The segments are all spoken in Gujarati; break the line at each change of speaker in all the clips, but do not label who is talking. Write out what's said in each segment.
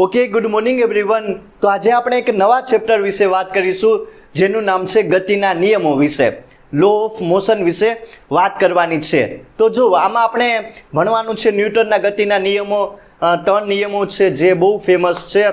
Okay, good morning everyone. તો આજે આપણે એક નવા ચેપ્ટર વિશે વાત કરીશું જેનું નામ છે ગતિના નિયમો વિશે, લો ઓફ મોશન વિશે વાત કરવાની છે. તો જો આમાં આપણે ભણવાનું છે ન્યૂટનના ગતિના નિયમો, 3 નિયમો છે જે બહુ ફેમસ છે.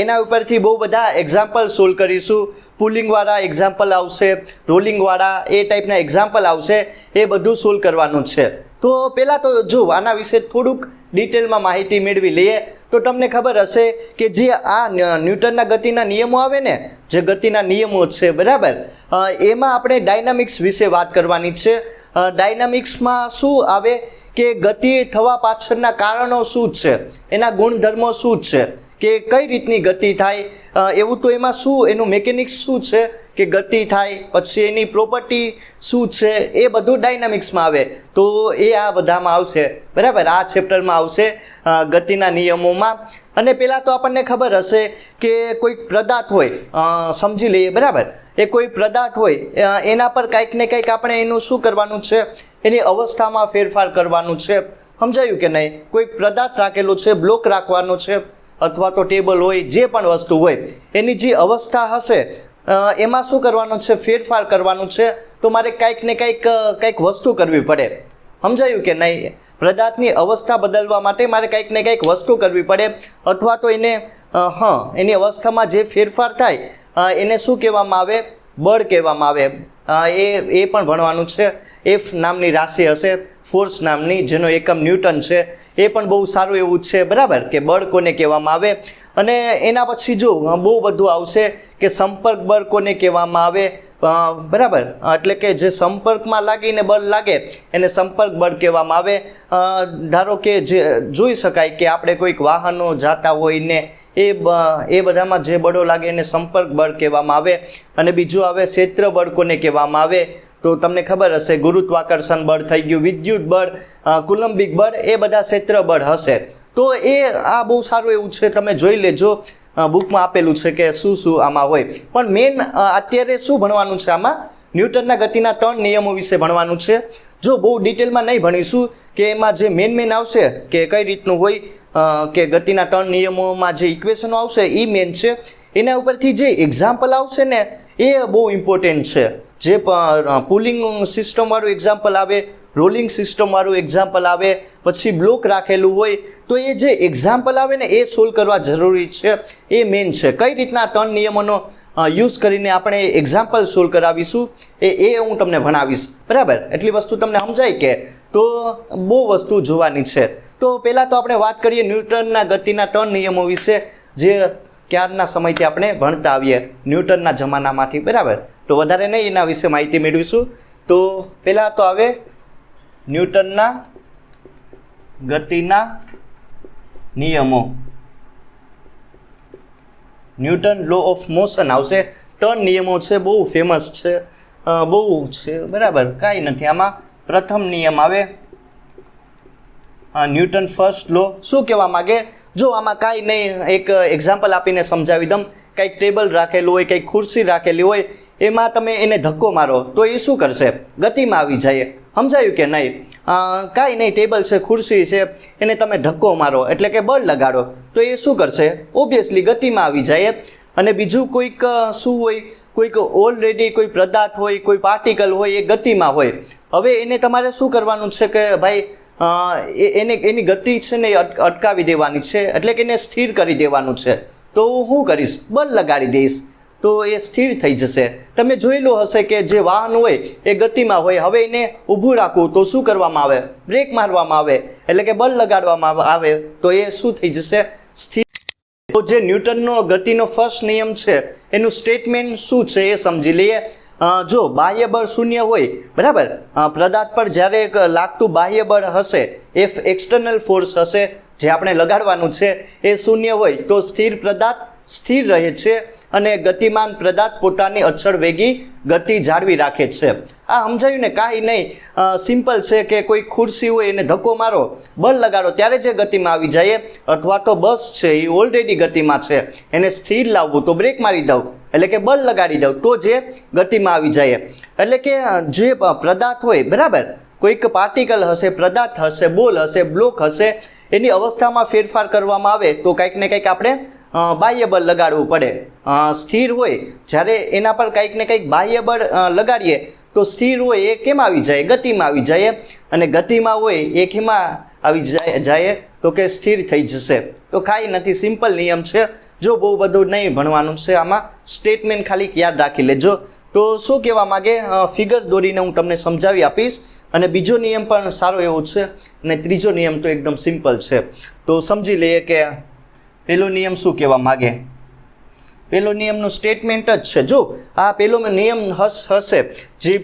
એના ઉપરથી બહુ બધા એક્ઝામ્પલ સોલ્વ કરીશું. પુલિંગવાળા એક્ઝામ્પલ આવશે, રોલિંગવાળા એ ટાઈપના એક્ઝામ્પલ આવશે, એ બધું સોલ્વ કરવાનું છે. તો પહેલાં તો જો આના વિશે થોડુંક ડિટેલમાં માહિતી મેળવી લઈએ તો તમને ખબર હશે કે જે આ ન્યૂટનના ગતિના નિયમો આવે ને, જે ગતિના નિયમો છે બરાબર, એમાં આપણે ડાયનામિક્સ વિશે વાત કરવાની છે. ડાયનામિક્સમાં શું આવે કે ગતિ થવા પાછળના કારણો શું છે, એના ગુણધર્મો શું છે, કે કઈ રીતની ગતિ થાય, એવું તો એમાં શું એનું મિકેનિક્સ શું છે કે ગતિ થાય, પછી એની પ્રોપર્ટી શું છે, એ બધું ડાયનામિક્સમાં આવે. તો એ આ બધામાં આવશે બરાબર, આ ચેપ્ટરમાં આવશે ગતિના નિયમોમાં. અને પહેલાં તો આપણને ખબર હશે કે કોઈક પદાર્થ હોય, સમજી લઈએ બરાબર, એ કોઈ પદાર્થ હોય એના પર કંઈક ને કંઈક આપણે એનું શું કરવાનું છે, એની અવસ્થામાં ફેરફાર કરવાનું છે. સમજાયું કે નહીં? કોઈક પદાર્થ રાખેલો છે, બ્લોક રાખવાનો છે, અથવા તો ટેબલ હોય, જે પણ વસ્તુ હોય એની જે અવસ્થા હશે એમાં શું કરવાનું છે, ફેરફાર કરવાનું છે. તો મારે કંઈક ને કંઈક વસ્તુ કરવી પડે. સમજાયું કે નહીં? પદાર્થની અવસ્થા બદલવા માટે મારે કંઈક ને કંઈક વસ્તુ કરવી પડે, અથવા તો એને એની અવસ્થામાં જે ફેરફાર થાય એને શું કહેવામાં આવે, બળ કહેવામાં આવે. એ પણ ભણવાનું છે. એફ નામની રાશિ હશે, ફોર્સ નામની, જેનો એકમ ન્યૂટન છે. એ પણ બહુ સારું એવું છે બરાબર, કે બળ કોને કહેવામાં આવે. અને એના પછી જો બહુ બધું આવશે કે સંપર્ક બળ કોને કહેવામાં આવે બરાબર, એટલે કે જે સંપર્કમાં લાગીને બળ લાગે એને સંપર્ક બળ કહેવામાં આવે. ધારો કે જે જોઈ શકાય કે આપણે કોઈક વાહનો જાતા હોય ને એ બધામાં જે બળો લાગે એને સંપર્ક બળ કહેવામાં આવે. અને બીજું આવે ક્ષેત્ર બળ કોને કહેવામાં આવે. તો તમને ખબર હશે, ગુરુત્વાકર્ષણ બળ થઈ ગયું, વિદ્યુત બળ, કુલંબિક બળ, એ બધા ક્ષેત્ર બળ હશે. તો એ આ બહુ સારું એવું છે, તમે જોઈ લેજો, બુકમાં આપેલું છે કે શું શું આમાં હોય. પણ મેઇન અત્યારે શું ભણવાનું છે આમાં, ન્યૂટનના ગતિના 3 નિયમો વિશે ભણવાનું છે. જો બહુ ડિટેલમાં નહીં ભણીશું કે એમાં જે મેન આવશે કે કઈ રીતનું હોય, કે ગતિના 3 નિયમોમાં જે ઇક્વેશનો આવશે એ મેન છે. એના ઉપરથી જે એક્ઝામ્પલ આવશે ને એ બહુ ઇમ્પોર્ટન્ટ છે. જે પુલિંગ સિસ્ટમવાળું એક્ઝામ્પલ આવે, રોલિંગ સિસ્ટમવાળું એક્ઝામ્પલ આવે, પછી બ્લોક રાખેલું હોય, તો એ જે એક્ઝામ્પલ આવે ને એ સોલ્વ કરવા જરૂરી છે. એ મેઇન છે. કઈ રીતના 3 નિયમોનો યુઝ કરીને આપણે એક્ઝામ્પલ સોલ્વ કરાવીશું એ હું તમને ભણાવીશ બરાબર. એટલી વસ્તુ તમને સમજાય કે? તો બહુ વસ્તુ જોવાની છે. તો પહેલાં તો આપણે વાત કરીએ ન્યૂટનના ગતિના 3 નિયમો વિશે, જે ક્યારના સમયથી આપણે ભણતા આવીએ, ન્યૂટનના જમાનામાંથી બરાબર. તો વધારે નહીં એના વિશે માહિતી મેળવીશું. તો પહેલાં તો આવે ન્યૂટનના ગતિના નિયમો, ન્યૂટન લો ઓફ મોશન આવશે. 3 નિયમો છે, બહુ ફેમસ છે, બહુ છે બરાબર, કાંઈ નથી આમાં. પ્રથમ નિયમ આવે ન્યૂટન ફર્સ્ટ લો. શું કહેવા માગે, જો આમાં કાંઈ નહીં, એક એક્ઝામ્પલ આપીને સમજાવી દઉં. કંઈક ટેબલ રાખેલું હોય, કંઈક ખુરશી રાખેલી હોય, એમાં તમે એને ધક્કો મારો તો એ શું કરશે, ગતિમાં આવી જાય. સમજાયું કે નહીં? કાંઈ નહીં, ટેબલ છે, ખુરશી છે, એને તમે ધક્કો મારો એટલે કે બળ લગાડો તો એ શું કરશે, ઓબ્વિયસલી ગતિમાં આવી જાય. અને બીજું કોઈક શું હોય, કોઈક ઓલરેડી કોઈ પદાર્થ હોય, કોઈ પાર્ટિકલ હોય, એ ગતિમાં હોય. હવે એને તમારે શું કરવાનું છે કે ભાઈ એની ગતિ છે ને એ અટકાવી દેવાની છે, એટલે કે એને સ્થિર કરી દેવાનું છે. તો હું શું કરીશ, બળ લગાડી દઈશ તો એ સ્થિર થઈ જશે. તમે જોયેલું હશે કે જે વાહન હોય એ ગતિમાં હોય, હવે એને ઊભું રાખવું તો શું કરવામાં આવે, બ્રેક મારવામાં આવે, એટલે કે બળ લગાડવામાં આવે તો એ શું થઈ જશે, સ્થિર. તો જે ન્યૂટનનો ગતિનો ફર્સ્ટ નિયમ છે એનું સ્ટેટમેન્ટ શું છે એ સમજી લઈએ. જો બાહ્ય બળ શૂન્ય હોય બરાબર, પદાર્થ પર જ્યારે લાગતું બાહ્ય બળ હશે, એફ એક્સટર્નલ ફોર્સ હશે જે આપણે લગાડવાનું છે, એ શૂન્ય હોય તો સ્થિર પદાર્થ સ્થિર રહે છે અને ગતિમાન પદાર્થ પોતાની અચળ વેગી ગતિ જાળવી રાખે છે. આ સમજાયું ને? કાંઈ નહીં, સિમ્પલ છે કે કોઈ ખુરશી હોય એને ધક્કો મારો, બળ લગાડો ત્યારે જે ગતિમાં આવી જાય, અથવા તો બસ છે એ ઓલરેડી ગતિમાં છે, એને સ્થિર લાવવું તો બ્રેક મારી દઉં, એટલે કે બળ લગાડી દઉં તો જે ગતિમાં આવી જાય. એટલે કે જે પદાર્થ હોય બરાબર, કોઈક પાર્ટિકલ હશે, પદાર્થ હશે, બોલ હશે, બ્લોક હશે, એની અવસ્થામાં ફેરફાર કરવામાં આવે તો કંઈક ને કંઈક આપણે બાહ્ય બળ લગાડવું પડે. સ્થિર હોય જ્યારે એના પર કંઈક ને કંઈક બાહ્ય બળ લગાડીએ તો સ્થિર હોય એ કેમ આવી જાય? ગતિમાં આવી જાય. અને ગતિમાં હોય એ કેમાં આવી જાય તો કે સ્થિર થઈ જશે. તો કાંઈ નથી, સિમ્પલ નિયમ છે. જો બહુ બધું નહીં ભણવાનું છે આમાં, સ્ટેટમેન્ટ ખાલી યાદ રાખી લેજો. તો શું કહેવા માગે, ફિગર દોરીને હું તમને સમજાવી આપીશ. અને બીજો નિયમ પણ સારો એવો છે અને ત્રીજો નિયમ તો એકદમ સિમ્પલ છે. તો સમજી લઈએ કે પહેલો નિયમ શું કહેવા માગે. પહેલો નિયમનું સ્ટેટમેન્ટ જ છે. જો આ પહેલો નિયમ હશે, જે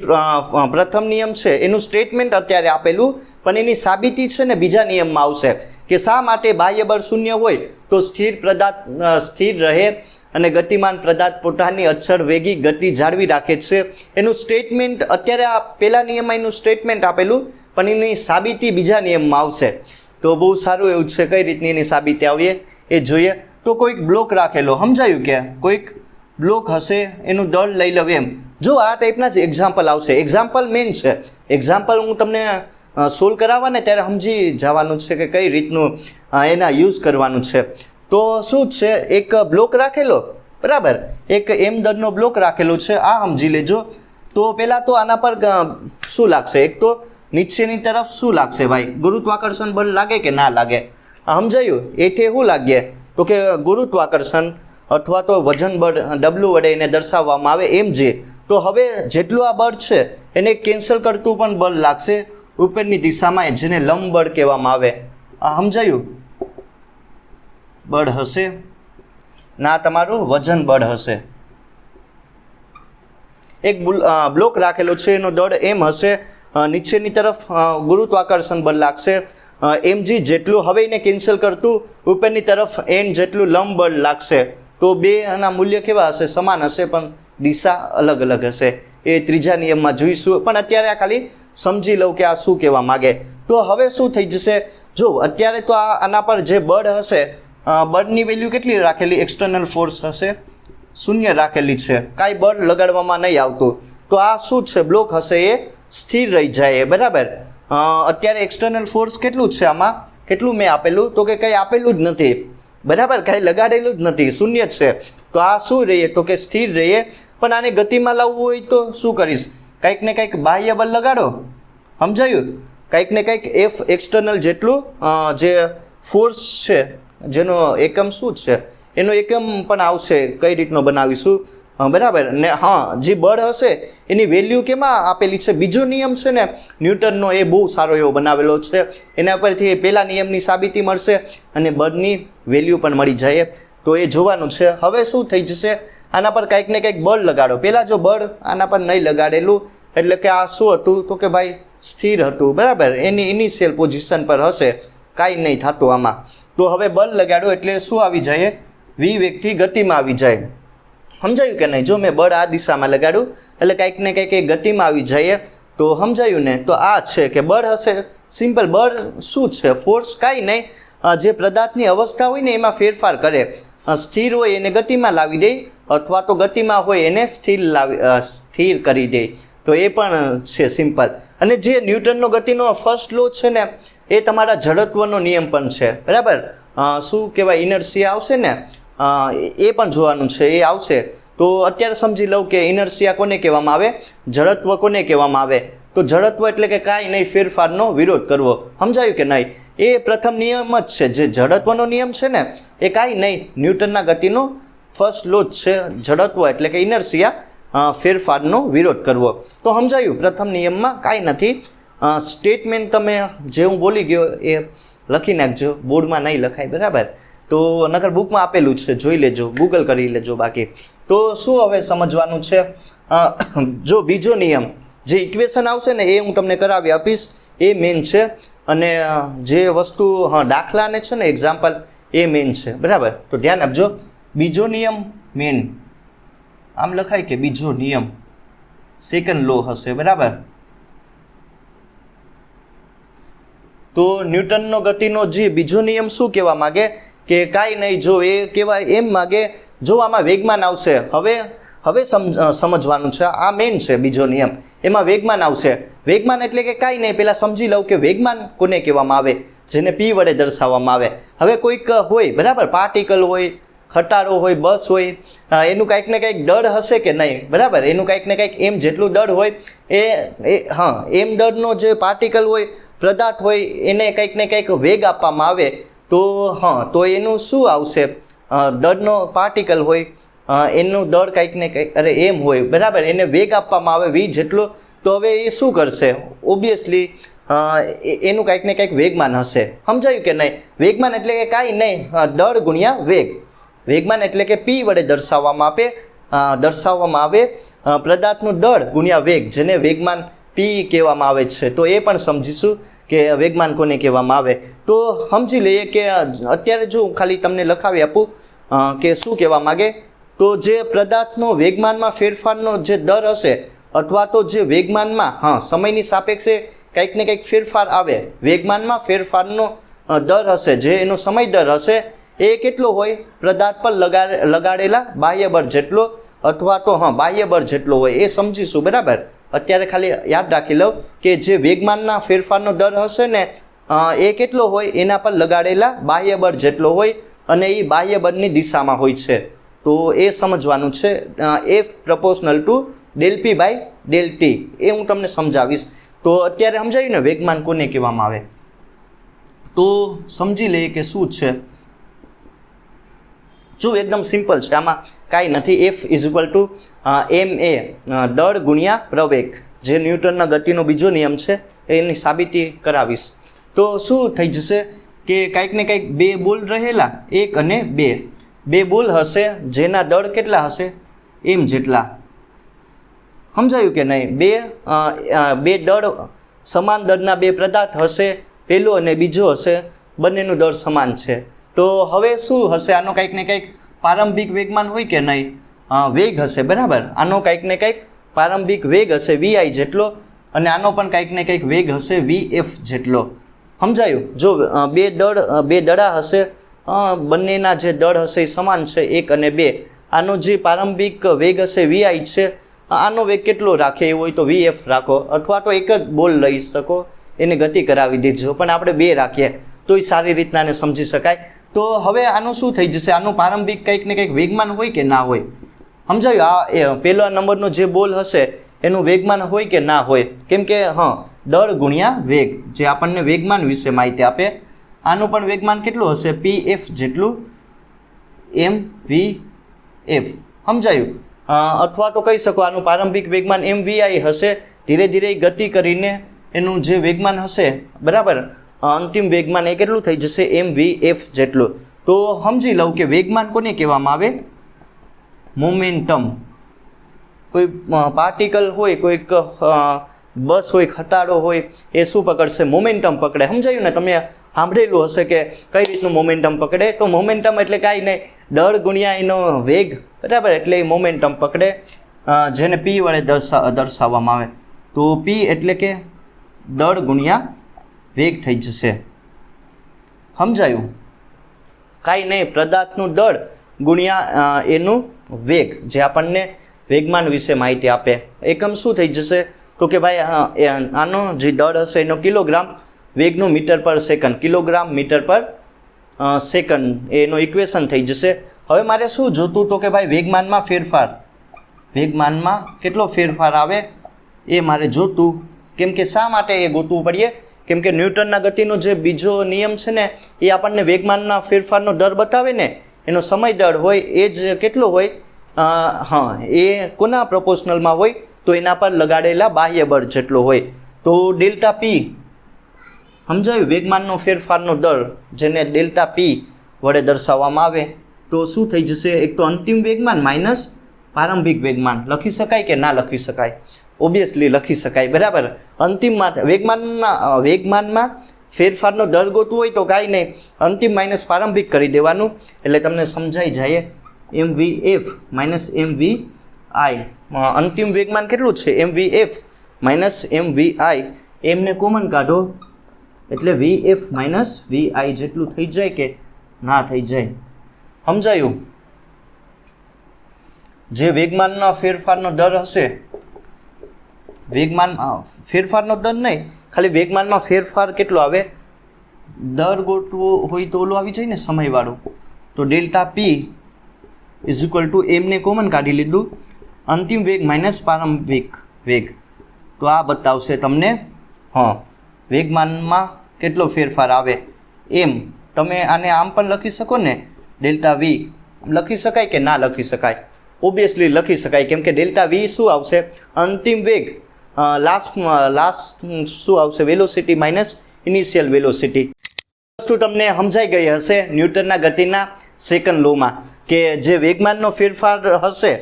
પ્રથમ નિયમ છે એનું સ્ટેટમેન્ટ અત્યારે આપેલું, પણ એની સાબિતી છે ને બીજા નિયમમાં આવશે કે શા માટે બાહ્ય બળ શૂન્ય હોય તો સ્થિર પદાર્થ સ્થિર રહે અને ગતિમાન પદાર્થ પોતાની અચળ વેગી ગતિ જાળવી રાખે છે. એનું સ્ટેટમેન્ટ અત્યારે આ પહેલા નિયમમાં એનું સ્ટેટમેન્ટ આપેલું, પણ એની સાબિતી બીજા નિયમમાં આવશે. તો બહુ સારું એવું છે. કઈ રીતની એની સાબિતી આવીએ એ જોઈએ. તો કોઈક બ્લોક રાખેલો, સમજાયું કે કોઈક બ્લોક હશે એનું દળ લઈ લઉં એમ. જો આ ટાઈપના જ એક્ઝામ્પલ આવશે. એક્ઝામ્પલ મેઇન છે. એક્ઝામ્પલ હું તમને સોલ્વ કરાવવા ને ત્યારે સમજી જવાનું છે કે કઈ રીતનું એના યુઝ કરવાનું છે. તો શું છે, એક બ્લોક રાખેલો, બરાબર, એક એમ દળનો બ્લોક રાખેલો છે. આ સમજી લેજો. તો પહેલાં તો આના પર શું લાગશે? એક તો નીચેની તરફ શું લાગશે ભાઈ? ગુરુત્વાકર્ષણ બળ લાગે કે ના લાગે? સમજાયું? એઠે શું લાગે તો કે ગુરુત્વાકર્ષણ અથવા તો વજન બળ ડબલ્યુ વડે એને દર્શાવવામાં આવે એમ જે. તો હવે જેટલું આ બળ છે એને કેન્સલ કરતું પણ બળ લાગશે ઉપરની દિશામાં, જેને લંબ બળ કહેવામાં આવે. સમજાયું? બળ હશે ના તમારું વજન બળ હશે. એક બ્લોક રાખેલો છે એનો દળ એમ હશે, નીચેની તરફ ગુરુત્વાકર્ષણ બળ લાગશે mg જેટલું. હવે એને કેન્સલ કરતું ઉપરની તરફ n જેટલું લંબ બળ લાગશે. તો બેના મૂલ્ય કેવા હશે? સમાન હશે, પણ દિશા અલગ અલગ હશે. એ ત્રીજા નિયમમાં જોઈશું, પણ અત્યારે આ ખાલી સમજી લઉં કે આ શું કહેવા માગે. તો હવે શું થઈ જશે? જો અત્યારે તો આના પર જે બળ હશે, બળની વેલ્યુ કેટલી રાખેલી? એક્સટર્નલ ફોર્સ હશે શૂન્ય રાખેલી છે, કાંઈ બળ લગાડવામાં નહીં આવતું. તો આ શું છે? બ્લોક હશે એ સ્થિર રહી જાય. બરાબર. અત્યારે એક્સટર્નલ ફોર્સ કેટલું છે આમાં? કેટલું મેં આપેલું તો કે કંઈ આપેલું જ નથી. બરાબર, કાંઈ લગાડેલું જ નથી, શૂન્ય છે. તો આ શું રહીએ તો કે સ્થિર રહીએ. પણ આને ગતિમાં લાવવું હોય તો શું કરીશ? કંઈક ને કંઈક બાહ્ય બળ લગાડો. સમજાયું? કંઈક ને કંઈક એફ એક્સટર્નલ જેટલું જે ફોર્સ છે જેનો એકમ શું છે એનો એકમ પણ આવશે, કઈ રીતનો બનાવીશું. બરાબર ને? હા, જે બળ હશે એની વેલ્યુ કેમાં આપેલી છે? બીજો નિયમ છે ને ન્યૂટનનો, એ બહુ સારો એવો બનાવેલો છે. એના પરથી પહેલા નિયમની સાબિતી મળશે અને બળની વેલ્યુ પણ મળી જાય. તો એ જોવાનું છે. હવે શું થઈ જશે? આના પર કંઈક ને કંઈક બળ લગાડો. પહેલાં જો બળ આના પર નહીં લગાડેલું એટલે કે આ શું હતું તો કે ભાઈ સ્થિર હતું. બરાબર, એની ઇનિશિયલ પોઝિશન પર હશે, કાંઈ નહીં થતું આમાં. તો હવે બળ લગાડો એટલે શું આવી જાય? વી વેગથી ગતિમાં આવી જાય. સમજાયું કે નહીં? જો મેં બળ આ દિશામાં લગાડું એટલે કંઈક ને કંઈક એ ગતિમાં આવી જાય. તો સમજાયું ને? તો આ છે કે બળ હશે. સિમ્પલ. બળ શું છે? ફોર્સ કાંઈ નહીં, જે પદાર્થની અવસ્થા હોય ને એમાં ફેરફાર કરે. સ્થિર હોય એને ગતિમાં લાવી દે, અથવા તો ગતિમાં હોય એને સ્થિર કરી દે. તો એ પણ છે સિમ્પલ. અને જે ન્યૂટનનો ગતિનો ફર્સ્ટ લો છે ને એ તમારા જડત્વનો નિયમ પણ છે. બરાબર. શું કહેવાય? ઇનર્શિયા આવશે ને, એ પણ જોવાનું છે, એ આવશે. તો અત્યારે સમજી લઉં કે ઇનર્શિયા કોને કહેવામાં આવે? જડત્વ કોને કહેવામાં આવે? તો જડત્વ એટલે કે કાંઈ નહીં, ફેરફારનો વિરોધ કરવો. સમજાયું કે નહીં? એ પ્રથમ નિયમ જ છે. જે જડત્વનો નિયમ છે ને એ કાંઈ નહીં, ન્યૂટનના ગતિનો ફર્સ્ટ લો જ છે. જડત્વ એટલે કે ઇનર્શિયા, ફેરફારનો વિરોધ કરવો. તો સમજાયું? પ્રથમ નિયમમાં કાંઈ નથી. સ્ટેટમેન્ટ તમે જે હું બોલી ગયો એ લખી નાખજો, બોર્ડમાં નહીં લખાય. બરાબર. તો નકર બુકમાં આપેલું છે, જોઈ લેજો, ગૂગલ કરી લેજો. બાકી તો શું હવે સમજવાનું છે? જો બીજો નિયમ જે ઇક્વેશન આવશે ને એ હું તમને કરાવી આપીશ, એ મેઇન છે. અને જે વસ્તુ દાખલાને છે ને એક્ઝામ્પલ, એ મેઇન છે. બરાબર. તો ધ્યાન આપજો. બીજો નિયમ મેઇન આમ લખાય કે બીજો નિયમ સેકન્ડ લો હશે. બરાબર. તો ન્યૂટનનો ગતિનો જે બીજો નિયમ શું કહેવા માગે કે કાંઈ નહીં, જો એ કહેવાય એમ માગે, જો આમાં વેગમાન આવશે. હવે સમજવાનું છે. આ મેઇન છે બીજો નિયમ. એમાં વેગમાન આવશે. વેગમાન એટલે કે કાંઈ નહીં, પહેલાં સમજી લઉં કે વેગમાન કોને કહેવામાં આવે. જેને પી વડે દર્શાવવામાં આવે. હવે કોઈક હોય બરાબર, પાર્ટિકલ હોય, ખટારો હોય, બસ હોય, એનું કંઈક ને કંઈક દળ હશે કે નહીં, બરાબર, એનું કંઈક ને કંઈક એમ જેટલું દળ હોય એમ દળનો જે પાર્ટિકલ હોય, પદાર્થ હોય, એને કંઈક ને કંઈક વેગ આપવામાં આવે તો તો એનું શું આવશે? દળનો પાર્ટિકલ હોય, એનું દળ કંઈક ને કંઈક એમ હોય, બરાબર, એને વેગ આપવામાં આવે વી જેટલો, તો હવે એ શું કરશે? ઓબ્વિયસલી એનું કંઈક ને કંઈક વેગમાન હશે. સમજાયું કે નહીં? વેગમાન એટલે કે કાંઈ નહીં, દળ ગુણ્યા વેગ. વેગમાન એટલે કે પી વડે દર્શાવવામાં આવે પદાર્થનું દળ ગુણ્યા વેગ, જેને વેગમાન પી કહેવામાં આવે છે. તો એ પણ સમજીશું કે વેગમાન કોને કહેવામાં આવે. તો સમજી લઈએ કે અત્યારે જો ખાલી તમને લખાવી આપું કે શું કહેવા માગે, તો જે પદાર્થનો વેગમાનમાં ફેરફારનો જે દર હશે, અથવા તો જે વેગમાનમાં સમયની સાપેક્ષે કંઈક ને કંઈક ફેરફાર આવે, વેગમાનમાં ફેરફારનો દર હશે, જે એનો સમય દર હશે, એ કેટલો હોય? પદાર્થ પર લગાડેલા બાહ્ય બળ જેટલો, અથવા તો બાહ્ય બળ જેટલો હોય. એ સમજીશું, બરાબર. અત્યારે ખાલી યાદ રાખી લઉં કે જે વેગમાનના ફેરફારનો દર હશે ને એ કેટલો હોય? એના પર લગાડેલા બાહ્ય બળ જેટલો હોય, અને એ બાહ્ય બળની દિશામાં હોય છે. તો એ સમજવાનું છે. F proportional to del P by del T, એ હું તમને સમજાવીશ. તો અત્યારે સમજાયું ને વેગમાન કોને કહેવામાં આવે? તો સમજી લઈએ કે શું છે. જો એકદમ સિમ્પલ છે, આમાં કાંઈ નથી. F is equal to M એ દળ ગુણ્યા પ્રવેગ, જે ન્યૂટનના ગતિનો બીજો નિયમ છે, એની સાબિતી કરાવીશ. તો શું થઈ જશે કે કંઈક ને કંઈક બે બોલ રહેલા, એક અને બે બોલ હશે, જેના દળ કેટલા હશે? એમ જેટલા. સમજાયું કે નહીં? બે દળ, સમાન દળના બે પદાર્થ હશે, પહેલો અને બીજો હશે, બંનેનું દળ સમાન છે. તો હવે શું હશે? આનો કંઈક ને કંઈક પ્રારંભિક વેગમાન હોય કે નહીં? વેગ હશે, બરાબર. આનો કંઈક ને કંઈક પ્રારંભિક વેગ હશે વીઆઈ જેટલો, અને આનો પણ કંઈક ને કંઈક વેગ હશે વીએફ જેટલો. સમજાયું? જો બે દડા હશે, બંનેના જે દળ હશે એ સમાન છે, 1 અને 2. આનો જે પ્રારંભિક વેગ હશે વીઆઈ છે, આનો વેગ કેટલો રાખે એવું હોય તો વીએફ રાખો, અથવા તો એક જ બોલ લઈ શકો, એને ગતિ કરાવી દેજો, પણ આપણે 2 રાખીએ તો એ સારી રીતના એને સમજી શકાય. તો હવે આનું શું થઈ જશે? આનું પ્રારંભિક કંઈક ને કંઈક વેગમાન હોય કે ના હોય? સમજાયું? આ પહેલા નંબરનો જે બોલ હશે એનું વેગમાન હોય કે ના હોય? કેમ કે દળ ગુણ્યા વેગ, જે આપણને વેગમાન વિશે માહિતી આપે. આનું પણ વેગમાન કેટલું હશે? પી એફ જેટલું એમ વી એફ. સમજાયું? અથવા તો કહી શકો આનું પ્રારંભિક વેગમાન એમ વી આઈ હશે, ધીરે ધીરે ગતિ કરીને એનું જે વેગમાન હશે, બરાબર, અંતિમ વેગમાન એ કેટલું થઈ જશે? એમ વી એફ જેટલું. તો સમજી લઉં કે વેગમાન કોને કહેવામાં આવે? મોમેન્ટમ. કોઈ પાર્ટિકલ હોય, કોઈક બસ હોય, ખટાડો હોય, એ શું પકડશે? મોમેન્ટમ પકડે. સમજાયું ને? તમે સાંભળેલું હશે કે કઈ રીતનું મોમેન્ટમ પકડે. તો મોમેન્ટમ એટલે કાંઈ નહીં, દળ ગુણ્યા એનો વેગ, બરાબર, એટલે એ મોમેન્ટમ પકડે, જેને પી વડે દર્શાવવામાં આવે. તો પી એટલે કે દળ ગુણ્યા વેગ થઈ જશે. સમજાયું? કાંઈ નહીં, પદાર્થનું દળ ગુણ્યા એનું વેગ, જે આપણને વેગમાન વિશે માહિતી આપે. એકમ શું થઈ જશે? તો કે ભાઈ આનો જે દળ હશે એનો કિલોગ્રામ, વેગનું મીટર પર સેકન્ડ, કિલોગ્રામ મીટર પર સેકન્ડ, એનો ઇક્વેશન થઈ જશે. હવે મારે શું જોતું? તો કે ભાઈ વેગમાનમાં ફેરફાર, વેગમાનમાં કેટલો ફેરફાર આવે એ મારે જોતું. કેમ કે શા માટે એ ગોતવું પડીએ? કેમ કે ન્યૂટનના ગતિનો જે બીજો નિયમ છે ને, એ આપણને વેગમાનના ફેરફારનો દર બતાવે ને, એનો સમય દર હોય એ જ કેટલો હોય? એ કોના પ્રપોર્શનલમાં હોય? તો એના પર લગાડેલા બાહ્ય બળ જેટલો હોય. તો ડેલ્ટા પી. સમજાયું? વેગમાનનો ફેરફારનો દર, જેને ડેલ્ટા પી વડે દર્શાવવામાં આવે. તો શું થઈ જશે? એક તો અંતિમ વેગમાન માઇનસ પ્રારંભિક વેગમાન. લખી શકાય કે ના લખી શકાય? ઓબ્વિયસલી લખી શકાય, બરાબર. અંતિમમાં વેગમાનમાં ફેરફારનો દર ગોતવો હોય તો કાંઈ નહીં, અંતિમ માઇનસ પ્રારંભિક કરી દેવાનું, એટલે તમને સમજાઈ જાય. એમ વી એફ માઇનસ એમ વી આઈ. અંતિમ વેગમાન કેટલું છે? એમ વી એફ માઇનસ એમ વી આઈ. એમને કોમન કાઢો એટલે વી એફ માઇનસ વી આઈ જેટલું થઈ જાય કે ના થઈ જાય? સમજાયું? જે વેગમાનના ફેરફારનો દર હશે, વેગમાન ફેરફારનો દર નહીં, ખાલી વેગમાનમાં ફેરફાર કેટલો આવે? દર ગોઠવો હોય તો ઓલું આવી જાય ને સમયવાળું, તો delta P is equal two એમને કોમન કાઢી લીધું, અંતિમ વેગ માઇનસ પ્રારંભિક વેગ, તો આ બતાવશે તમને વેગમાનમાં કેટલો ફેરફાર આવે એમ. તમે આને આમ પણ લખી શકો ને, ડેલ્ટા વી લખી શકાય કે ના લખી શકાય? ઓબ્વિયસલી લખી શકાય, કેમ કે ડેલ્ટા વી શું આવશે? અંતિમ વેગ, લાસ્ટ શું આવશે? Velocity minus initial velocity. વસ્તુ તમને સમજાઈ ગઈ હશે ન્યૂટનના ગતિના સેકન્ડ લોમાં, કે જે વેગમાનનો ફેરફાર હશે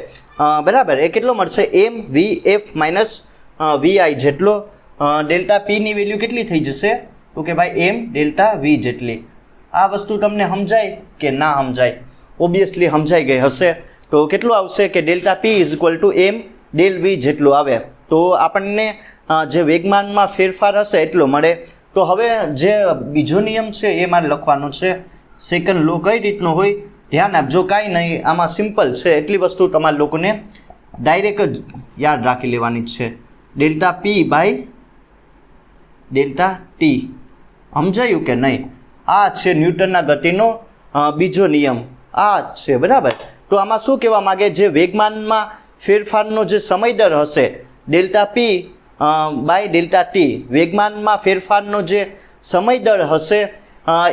બરાબર એ કેટલો મળશે? એમ વી એફ માઇનસ વીઆઈ જેટલો. ડેલ્ટા પીની વેલ્યુ કેટલી થઈ જશે? તો કે ભાઈ એમ ડેલ્ટા વી જેટલી. આ વસ્તુ તમને સમજાય કે ના સમજાય? ઓબ્વિયસલી સમજાઈ ગઈ હશે. તો કેટલું આવશે કે delta P is equal to M del V જેટલું આવે. તો આપણને જે વેગમાનમાં ફેરફાર હશે એટલો મળે. તો હવે જે બીજો નિયમ છે એ મારે લખવાનો છે. સેકન્ડ લો કઈ રીતનો હોય ધ્યાન આપજો, કાંઈ નહીં, આમાં સિમ્પલ છે. એટલી વસ્તુ તમારા લોકોને ડાયરેક્ટ જ યાદ રાખી લેવાની જ છે. Delta P by delta T. સમજાયું કે નહીં? આ છે ન્યૂટનના ગતિનો બીજો નિયમ, આ જ છે બરાબર. તો આમાં શું કહેવા માગે? જે વેગમાનમાં ફેરફારનો જે સમય દર હશે delta P by delta T, વેગમાનમાં ફેરફારનો જે સમય દર હશે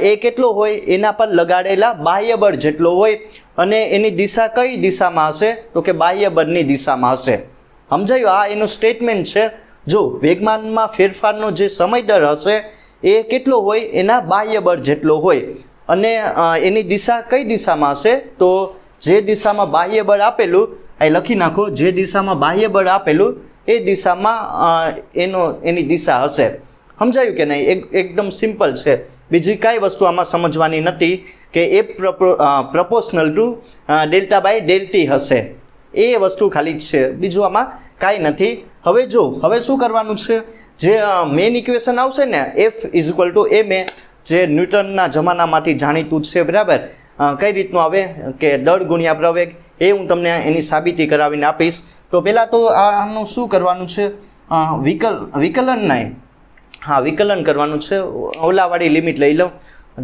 એ કેટલો હોય? એના પર લગાડેલા બાહ્ય બળ જેટલો હોય. અને એની દિશા કઈ દિશામાં હશે? તો કે બાહ્ય બળની દિશામાં હશે. સમજાયું? આ એનું સ્ટેટમેન્ટ છે. જો વેગમાનમાં ફેરફારનો જે સમય દર હશે એ કેટલો હોય? એના બાહ્ય બળ જેટલો હોય. અને એની દિશા કઈ દિશામાં હશે? તો જે દિશામાં બાહ્ય બળ આપેલું, અહીં લખી નાખો, જે દિશામાં બાહ્ય બળ આપેલું એ દિશામાં એની દિશા હશે. સમજાયું કે નહીં? એકદમ સિમ્પલ છે. બીજી કાંઈ વસ્તુ આમાં સમજવાની નથી કે એ પ્રપોર્શનલ ટુ ડેલ્ટા બાય ડેલ્ટી હશે. એ વસ્તુ ખાલી જ છે, બીજું આમાં કાંઈ નથી. હવે જો હવે શું કરવાનું છે? જે મેઇન ઇક્વેશન આવશે ને F is equal to M એ, જે ન્યૂટનના જમાનામાંથી જાણીતું છે બરાબર. કઈ રીતનું આવે કે દળ ગુણ્યા પ્રવેગ, એ હું તમને એની સાબિતી કરાવીને આપીશ. તો પહેલાં તો આનું શું કરવાનું છે? વિકલન નહીં, વિકલન કરવાનું છે. ઓલાવાળી લિમિટ લઈ લઉં,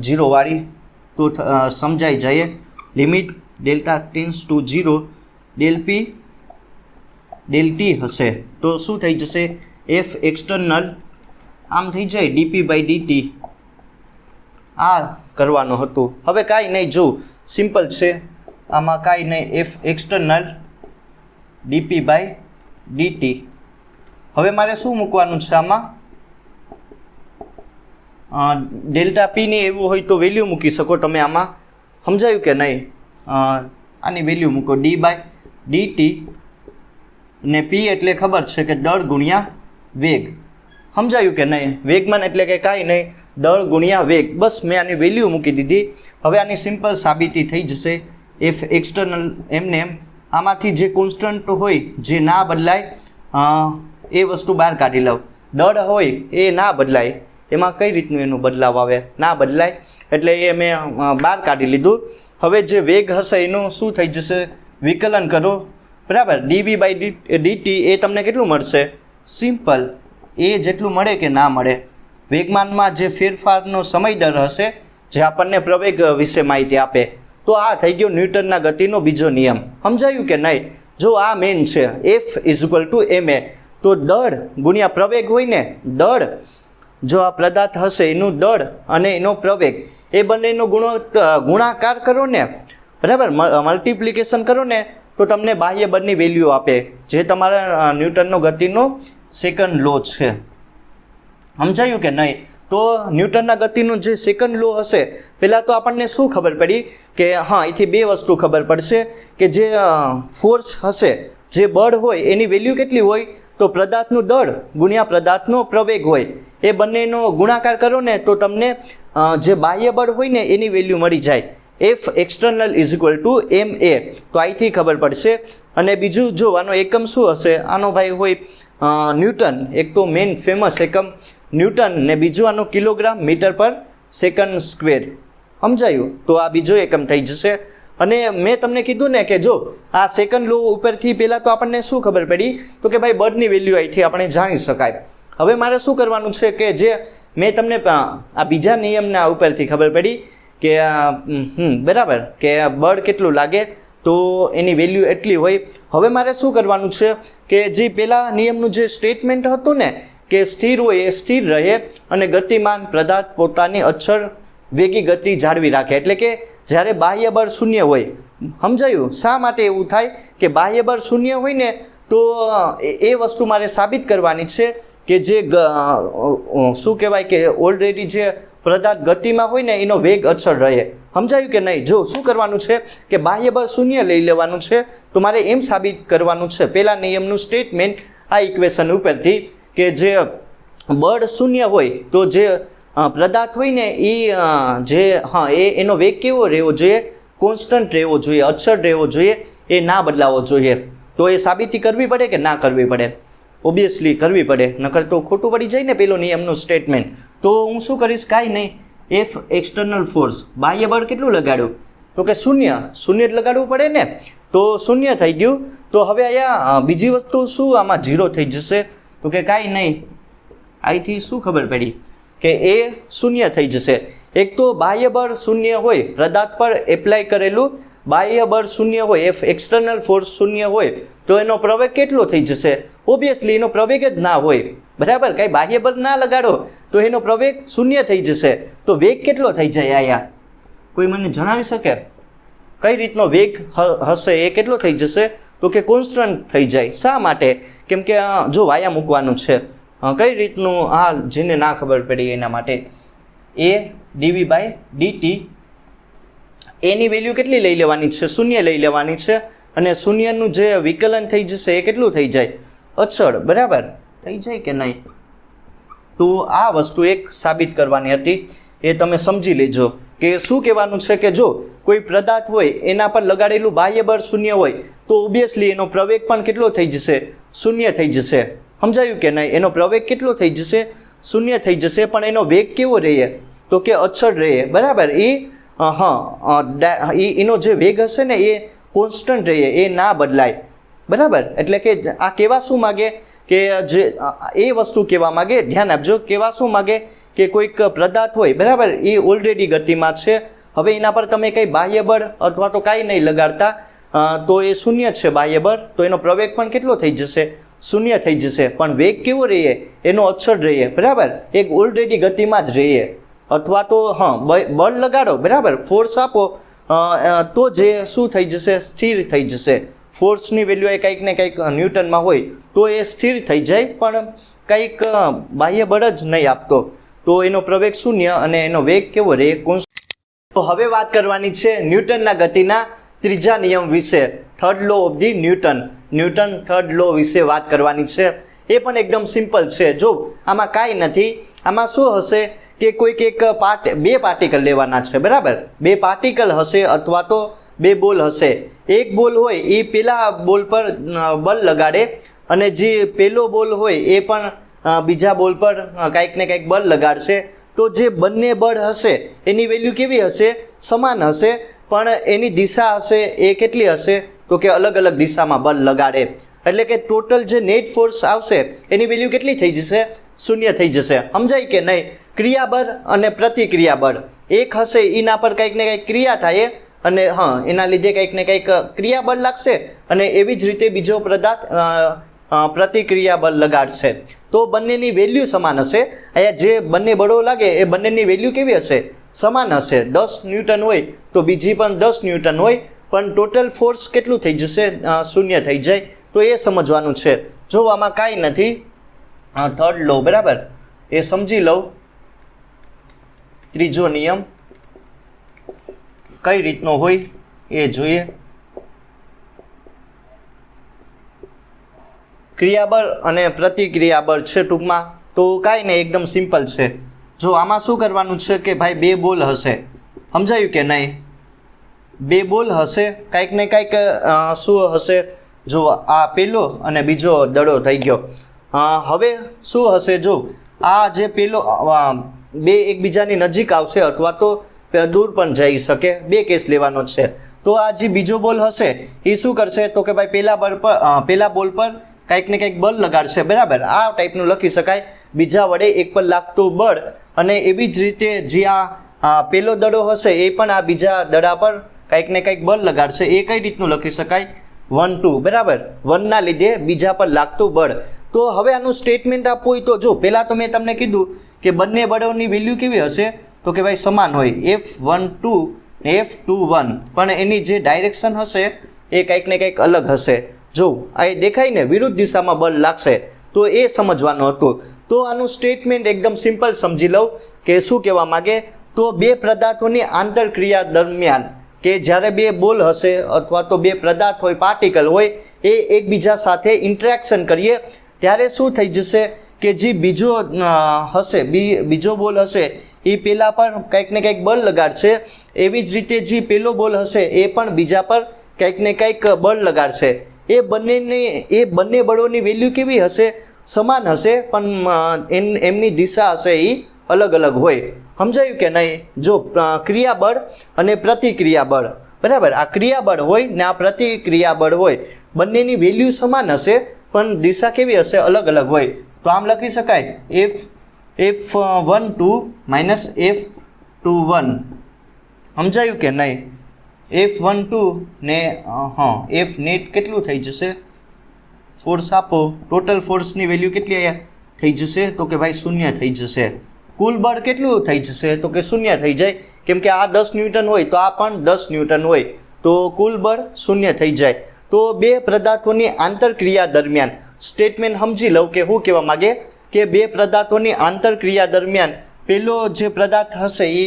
0 વાળી, તો સમજાઈ જાય. Limit delta tense two 0 del પી ડેલ ટી હશે. તો શું થઈ જશે? એફ એક્સટર્નલ આમ થઈ જાય ડીપી બાય ડીટી. આ કરવાનું હતું. હવે કાંઈ નહીં, જો સિમ્પલ છે, આમાં કાંઈ નહીં. F external DP by DT. હવે મારે શું મૂકવાનું છે આમાં? ડેલ્ટા પીની એવું હોય તો વેલ્યુ મૂકી શકો તમે આમાં. સમજાયું કે નહીં? આની વેલ્યુ મૂકો ડી બાય ડીટી, ને પી એટલે ખબર છે કે દળ ગુણ્યા વેગ. સમજાયું કે નહીં? વેગમાન એટલે કે કાંઈ નહીં, દળ ગુણ્યા વેગ. બસ મેં આની વેલ્યુ મૂકી દીધી. હવે આની સિમ્પલ સાબિતી થઈ જશે. એફ એક્સટર્નલ એમને એમ, આમાંથી જે કોન્સ્ટન્ટ હોય જે ના બદલાય એ વસ્તુ બહાર કાઢી લઉં. દળ હોય એ ના બદલાય, એમાં કઈ રીતનું એનું બદલાવ આવે? ના બદલાય, એટલે એ મેં બહાર કાઢી લીધું. હવે જે વેગ હશે એનું શું થઈ જશે? વિકલન કરો બરાબર. ડીવી બાય ડીટી એ તમને કેટલું મળશે? સિમ્પલ એ જેટલું મળે કે ના મળે. વેગમાનમાં જે ફેરફારનો સમય દર હશે જે આપણને પ્રવેગ વિશે માહિતી આપે. તો આ થઈ ગયો ન્યૂટનના ગતિનો બીજો નિયમ. સમજાયું કે નહીં? જો આ મેન છે F is equal to M A, તો દળ ગુણ્યા પ્રવેગ હોય ને, દળ જો આ પદાર્થ હશે એનું દળ અને એનો પ્રવેગ એ બંનેનો ગુણાકાર કરો ને બરાબર, મલ્ટિપ્લિકેશન કરો ને, તો તમને બાહ્ય બળની વેલ્યુ આપે, જે તમારા ન્યૂટનનો ગતિનો સેકન્ડ લો છે. સમજાયું કે નહીં? તો ન્યૂટનના ગતિનો જે સેકન્ડ લો હશે, પહેલાં તો આપણને શું ખબર પડી કે અહીંથી બે વસ્તુ ખબર પડશે કે જે ફોર્સ હશે, જે બળ હોય એની વેલ્યુ કેટલી હોય? તો પદાર્થનું દળ ગુણ્યા પદાર્થનો પ્રવેગ હોય, એ બંનેનો ગુણાકાર કરો ને તો તમને જે બાહ્ય બળ હોય ને એની વેલ્યુ મળી જાય. F external is equal to M A, તો અહીંથી ખબર પડશે. અને બીજું જો આનો એકમ શું હશે? આનો ભાઈ હોય ન્યૂટન, એક તો મેઇન ફેમસ એકમ ન્યૂટન, ને બીજું આનું કિલોગ્રામ મીટર પર સેકન્ડ સ્ક્વેર. સમજાયું? તો આ બીજો એકમ થઈ જશે. અને મેં તમને કીધું ને કે જો આ સેકન્ડ લો ઉપરથી પહેલાં તો આપણને શું ખબર પડી? તો કે ભાઈ બળની વેલ્યુ અહીંથી આપણે જાણી શકાય. હવે મારે શું કરવાનું છે કે જે મેં તમને આ બીજા નિયમના ઉપરથી ખબર પડી કે બરાબર કે બળ કેટલું લાગે તો એની વેલ્યુ એટલી હોય. હવે મારે શું કરવાનું છે કે જે પેલા નિયમનું જે સ્ટેટમેન્ટ હતું ને કે સ્થિર હોય એ સ્થિર રહે અને ગતિમાન પદાર્થ પોતાની અચળ વેગી ગતિ જાળવી રાખે. એટલે કે જ્યારે બાહ્ય બળ શૂન્ય હોય, સમજાયું? શા માટે એવું થાય કે બાહ્ય બળ શૂન્ય હોય ને તો એ વસ્તુ મારે સાબિત કરવાની છે કે જે શું કહેવાય કે ઓલરેડી જે પદાર્થ ગતિમાં હોય ને એનો વેગ અચળ રહે. સમજાયું કે નહીં? જો શું કરવાનું છે કે બાહ્ય બળ શૂન્ય લઈ લેવાનું છે. તો મારે એમ સાબિત કરવાનું છે પહેલા નિયમનું સ્ટેટમેન્ટ આ ઇક્વેશન ઉપરથી કે જે બળ શૂન્ય હોય તો જે પદાર્થ હોય ને એ એનો વેગ કેવો રહેવો જોઈએ? કોન્સ્ટન્ટ રહેવો જોઈએ, અચળ રહેવો જોઈએ, એ ના બદલાવો જોઈએ. તો એ સાબિતી કરવી પડે કે ના કરવી પડે? ઓબ્વિયસલી કરવી પડે, નકર તો ખોટું પડી જાય ને પેલો નિયમનું સ્ટેટમેન્ટ. તો હું શું કરીશ? કાંઈ નહીં, એફ એક્સટર્નલ ફોર્સ બાહ્ય બળ કેટલું લગાડ્યું? તો કે શૂન્ય જ લગાડવું પડે ને. તો શૂન્ય થઈ ગયું. તો હવે અહીંયા બીજી વસ્તુ શું આમાં 0 થઈ જશે? તો કે કાંઈ નહીં, અહીંથી શું ખબર પડી કે એ શૂન્ય થઈ જશે. એક તો બાહ્ય બળ શૂન્ય હોય, પદાર્થ પર એપ્લાય કરેલું બાહ્ય બળ શૂન્ય હોય, એફ એક્સટર્નલ ફોર્સ શૂન્ય હોય તો એનો પ્રવેગ કેટલો થઈ જશે? ઓબ્વિયસલી એનો પ્રવેગ જ ના હોય, બરાબર? કાંઈ બાહ્ય બળ ના લગાડો તો એનો પ્રવેગ શૂન્ય થઈ જશે. તો વેગ કેટલો થઈ જાય અહીંયા? કોઈ મને જણાવી શકે કઈ રીતનો વેગ હશે? એ કેટલો થઈ જશે? તો કે કોન્સ્ટન્ટ થઈ જાય. શા માટે? કેમ કે જો વાયા મૂકવાનું છે. કઈ રીતનું? જેને ના ખબર પડી એના માટે એ ડીવી બાય ડીટી એની વેલ્યુ કેટલી લઈ લેવાની છે? શૂન્ય લઈ લેવાની છે. અને શૂન્યનું જે વિકલન થઈ જશે એ કેટલું થઈ જાય? અચળ. બરાબર થઈ જાય કે નહીં? તો આ વસ્તુ એક સાબિત કરવાની હતી, એ તમે સમજી લેજો કે શું કહેવાનું છે કે જો કોઈ પદાર્થ હોય એના પર લગાડેલું બાહ્ય બળ શૂન્ય હોય તો ઓબ્વિયસલી એનો પ્રવેગ પણ કેટલો થઈ જશે? શૂન્ય થઈ જશે. સમજાયું કે નહીં? એનો પ્રવેગ કેટલો થઈ જશે? શૂન્ય થઈ જશે. પણ એનો વેગ કેવો રહે? તો કે અચળ રહે. બરાબર? એનો જે વેગ હશે ને એ કોન્સ્ટન્ટ રહે, એ ના બદલાય. બરાબર? એટલે કે આ કહેવા શું માગે કે જે એ વસ્તુ કહેવા માગે, ધ્યાન આપજો, કહેવા શું માગે કે કોઈક પદાર્થ હોય, બરાબર, એ ઓલરેડી ગતિમાં છે. હવે એના પર તમે કંઈ બાહ્ય બળ અથવા તો કાંઈ નહીં લગાડતા તો એ શૂન્ય છે બાહ્ય બળ, તો એનો પ્રવેગ પણ કેટલો થઈ જશે? શૂન્ય થઈ જશે. પણ વેગ કેવો રહે? એનો અચળ રહે. બરાબર? એક ઓલરેડી ગતિમાં જ રહે. અથવા તો બળ લગાડો, બરાબર, ફોર્સ આપો તો જે શું થઈ જશે? સ્થિર થઈ જશે. ફોર્સની વેલ્યુ એ કંઈક ને કંઈક ન્યૂટનમાં હોય તો એ સ્થિર થઈ જાય, પણ કંઈક બાહ્ય બળ જ નહીં આપતો તો એનો પ્રવેગ શૂન્ય અને એનો વેગ કેવો રહે? તો હવે વાત કરવાની છે ન્યૂટનના ગતિના ત્રીજા નિયમ વિશે, third law of the Newton third law વિશે વાત કરવાની છે. એ પણ એકદમ સિમ્પલ છે. જો આમાં કાંઈ નથી. આમાં શું હશે કે કોઈક એક બે પાર્ટિકલ લેવાના છે, બરાબર? બે પાર્ટિકલ હશે અથવા તો બે બોલ હશે. એક બોલ હોય એ પેલા બોલ પર બળ લગાડે અને જે પેલો બોલ હોય એ પણ બીજા બોલ પર કંઈક ને કંઈક બળ લગાડશે. તો જે બંને બળ હશે એની વેલ્યુ કેવી હશે? સમાન હશે. પણ એની દિશા હશે એ કેટલી હશે? તો કે અલગ અલગ દિશામાં બળ લગાડે. એટલે કે ટોટલ જે નેટ ફોર્સ આવશે એની વેલ્યુ કેટલી થઈ જશે? શૂન્ય થઈ જશે. સમજાય કે નહીં? ક્રિયાબળ અને પ્રતિક્રિયાબળ એક હશે, એના પર કંઈક ને કંઈક ક્રિયા થાય અને એના લીધે કંઈક ને કંઈક ક્રિયાબળ લાગશે અને એવી જ રીતે બીજો પદાર્થ પ્રતિક્રિયાબળ લગાડશે. તો બંનેની વેલ્યુ સમાન હશે. અહીંયા જે બંને બળો લાગે એ બંનેની વેલ્યુ કેવી હશે? સમાન હશે. 10 ન્યૂટન હોય તો બીજી પણ 10 ન્યૂટન હોય, પણ ટોટલ ફોર્સ કેટલું થઈ જશે? શૂન્ય થઈ જાય. તો એ સમજવાનું છે. જો આમાં કાંઈ નથી, થર્ડ લો, બરાબર, એ સમજી લઉં. ત્રીજો નિયમ કઈ રીતનો હોય એ જોઈએ. ક્રિયાબળ અને પ્રતિક્રિયાબળ છે ટૂંકમાં. તો કાંઈ નહીં, એકદમ સિમ્પલ છે. જો આમાં શું કરવાનું છે કે ભાઈ બે બોલ હશે. સમજાયું કે નહીં? બે બોલ હશે, કંઈક ને કંઈક શું હશે? જો આ પેલો અને બીજો દડો થઈ ગયો. હવે શું હશે? જો આ જે પેલો બે એકબીજાની નજીક આવશે અથવા તો દૂર પણ જઈ શકે. બે કેસ લેવાનો છે. તો આ જે બીજો બોલ હશે એ શું કરશે? તો કે ભાઈ પેલા બોલ પર કંઈક ને કંઈક બળ લગાડશે, બરાબર? આ ટાઈપનું લખી શકાય. બીજા વડે એક પર લાગતું બળ અને એવી જ રીતે જે આ પેલો દડો હશે એ પણ આ બીજા દડા પર કંઈક ને કંઈક બળ લગાડશે. એ કઈ રીતનું લખી શકાય? 1 2, બરાબર. 1 ના લીધે બીજા પર લાગતું બળ. તો હવે આનું સ્ટેટમેન્ટ આપવું હોય તો જો પહેલાં તો મેં તમને કીધું કે બંને બળોની વેલ્યુ કેવી હશે? તો કે ભાઈ સમાન હોય, F12 ને F21, પણ એની જે ડાયરેક્શન હશે એ કંઈક ને કંઈક અલગ હશે. જો આ દેખાય ને, વિરુદ્ધ દિશામાં બળ લાગશે, તો એ સમજવાનું હતું. તો આનું સ્ટેટમેન્ટ એકદમ સિમ્પલ સમજી લઉં કે શું કહેવા માગે. તો બે પદાર્થોની આંતરક્રિયા દરમિયાન કે જ્યારે બે બોલ હશે અથવા તો બે પદાર્થ હોય, પાર્ટિકલ હોય, એ એકબીજા સાથે ઇન્ટરેક્શન કરીએ ત્યારે શું થઈ જશે કે જે બીજો હશે, બીજો બોલ હશે એ પેલા પર કંઈક ને કંઈક બળ લગાડશે. એવી જ રીતે જે પેલો બોલ હશે એ પણ બીજા પર કંઈક ને કંઈક બળ લગાડશે. એ બંને બળોની વેલ્યુ કેવી હશે? સમાન હશે, પણ એમની દિશા હશે એ અલગ અલગ હોય. સમજાયું કે નહીં? જો ક્રિયાબળ અને પ્રતિક્રિયાબળ, બરાબર. આ ક્રિયાબળ હોય ને આ પ્રતિક્રિયાબળ હોય, બંનેની વેલ્યુ સમાન હશે પણ દિશા કેવી હશે? અલગ અલગ હોય. તો આમ લખી શકાય F12 માઇનસ F21. સમજાયું કે નહીં? F12 ને F નેટ કેટલું થઈ જશે? ફોર્સ આપો, ટોટલ ફોર્સની વેલ્યુ કેટલી અહીંયા થઈ જશે? તો કે ભાઈ 0 થઈ જશે. કુલ બળ કેટલું થઈ જશે? તો કે 0 થઈ જાય, કેમ કે આ 10 ન્યૂટન હોય તો આ પણ 10 ન્યૂટન હોય, તો કુલ બળ 0 થઈ જાય. તો બે પદાર્થોની આંતરક્રિયા દરમિયાન સ્ટેટમેન્ટ સમજી લઉં કે શું કહેવા માગે કે બે પદાર્થોની આંતરક્રિયા દરમિયાન પેલો જે પદાર્થ હશે એ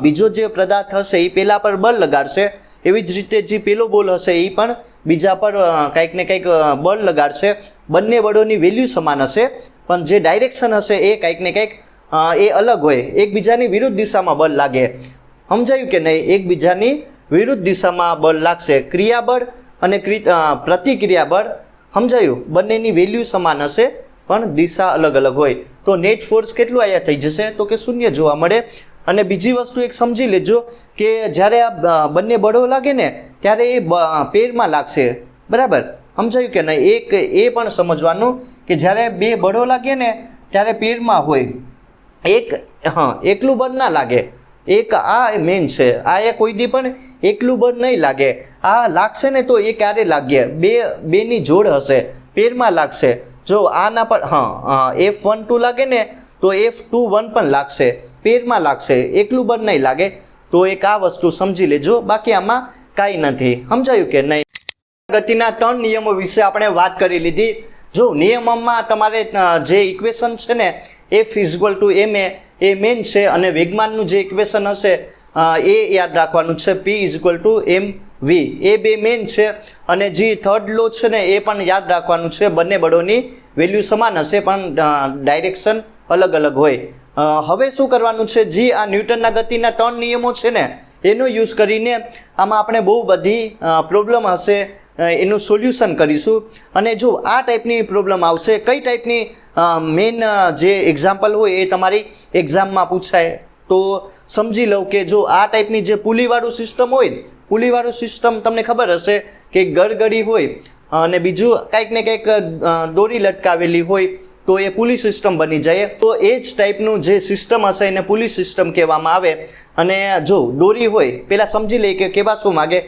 બીજો જે પદાર્થ હશે એ પેલા પર બળ લગાડશે. એવી જ રીતે જે પેલો બોલ હશે એ પણ બીજા પર કંઈક ને કંઈક બળ લગાડશે. બંને બળોની વેલ્યુ સમાન હશે પણ જે ડાયરેક્શન હશે એ કંઈક ને કંઈક એ અલગ હોય, એકબીજાની વિરુદ્ધ દિશામાં બળ લાગે. સમજાયું કે નહીં? એકબીજાની વિરુદ્ધ દિશામાં બળ લાગશે. ક્રિયાબળ અને પ્રતિક્રિયાબળ, સમજાયું? બંનેની વેલ્યુ સમાન હશે પણ દિશા અલગ અલગ હોય. તો નેટ ફોર્સ કેટલું અહીંયા થઈ જશે? તો કે 0 જોવા મળે. અને બીજી વસ્તુ એક સમજી લેજો કે જ્યારે આ બંને બળો લાગે ને ત્યારે એ પેરમાં લાગશે, બરાબર. સમજાયું કે નહીં? એ પણ સમજવાનું કે જ્યારે બે બળો લાગે ને ત્યારે પેરમાં હોય. એકલું બળ ના લાગે. એક આ મેન છે, આ એ કોઈ દી પણ એકલું બળ નહીં લાગે. આ લાગશે ને તો એ ક્યારે લાગે? બેની જોડ હશે, પેરમાં લાગશે. જો આના પર F12 લાગે ને તો F21 પણ લાગશે, પેરમાં લાગશે, એકલું બળ નહીં લાગે. તો એક આ વસ્તુ સમજી લેજો, બાકી આમાં કાંઈ નથી. સમજાયું કે નહીં? ગતિના 3 નિયમો વિશે આપણે વાત કરી લીધી. જો નિયમોમાં તમારે જે ઇક્વેશન છે ને F = ma એ મેન છે, અને વેગમાનનું જે ઇક્વેશન હશે એ યાદ રાખવાનું છે, P = mv. એ બે મેન છે. અને જે થર્ડ લો છે ને એ પણ યાદ રાખવાનું છે. બંને બળોની વેલ્યુ સમાન હશે પણ ડાયરેક્શન અલગ અલગ હોય. હવે શું કરવાનું છે? જે આ ન્યૂટનના ગતિના 3 નિયમો છે ને એનો યુઝ કરીને આમાં આપણે બહુ બધી પ્રોબ્લેમ હશે એનું સોલ્યુશન કરીશું. અને જો આ ટાઈપની પ્રોબ્લેમ આવશે, કઈ ટાઈપની મેઇન જે એક્ઝામ્પલ હોય એ તમારી એક્ઝામમાં પૂછાય, તો સમજી લઉં કે જો આ ટાઈપની જે પુલીવાળું સિસ્ટમ હોય, પુલીવાળું સિસ્ટમ તમને ખબર હશે કે ગળગડી હોય અને બીજું કંઈક ને કંઈક દોરી લટકાવેલી હોય, તો એ પુલી સિસ્ટમ બની જાય. તો એ જ ટાઈપનું જે સિસ્ટમ હશે એને પુલી સિસ્ટમ કહેવામાં આવે. અને જો દોરી હોય, પહેલાં સમજી લઈએ કે કેવા શું માગે.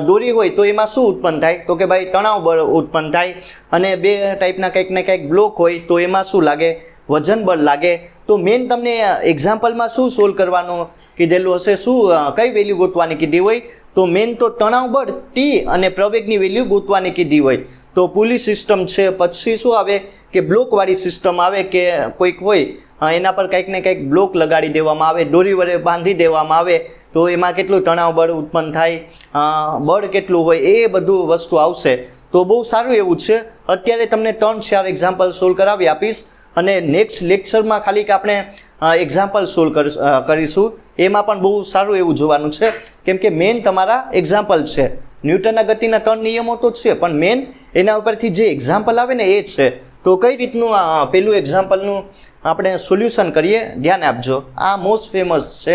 દોરી હોય તો એમાં શું ઉત્પન્ન થાય? તો કે ભાઈ તણાવ બળ ઉત્પન્ન થાય. અને બે ટાઈપના કંઈક ને કંઈક બ્લોક હોય તો એમાં શું લાગે? વજન બળ લાગે. તો મેન તમને એક્ઝામ્પલમાં શું સોલ્વ કરવાનું કીધેલું હશે, શું કઈ વેલ્યુ ગોતવાની કીધી હોય? તો મેન તો તણાવ બળ T અને પ્રવેગની વેલ્યુ ગોતવાની કીધી હોય. તો પુલી સિસ્ટમ છે. પછી શું આવે કે બ્લોકવાળી સિસ્ટમ આવે કે કોઈક હોય એના પર કંઈક ને કંઈક બ્લોક લગાડી દેવામાં આવે, દોરી વડે બાંધી દેવામાં આવે, તો એમાં કેટલું તણાવ બળ ઉત્પન્ન થાય, બળ કેટલું હોય, એ બધું વસ્તુ આવશે. તો બહુ સારું એવું છે. અત્યારે તમને 3-4 એક્ઝામ્પલ સોલ્વ કરાવી આપીશ અને નેક્સ્ટ લેક્ચરમાં ખાલી કે આપણે એક્ઝામ્પલ સોલ્વ કરીશું. એમાં પણ બહુ સારું એવું જોવાનું છે, કેમ કે મેન તમારા એક્ઝામ્પલ છે. ન્યૂટનના ગતિના 3 નિયમો તો છે પણ મેન એના ઉપરથી જે એક્ઝામ્પલ આવે ને એ છે. તો કઈ રીતનું પેલું એક્ઝામ્પલનું આપણે સોલ્યુશન કરીએ, ધ્યાન આપજો. આ મોસ્ટ ફેમસ છે.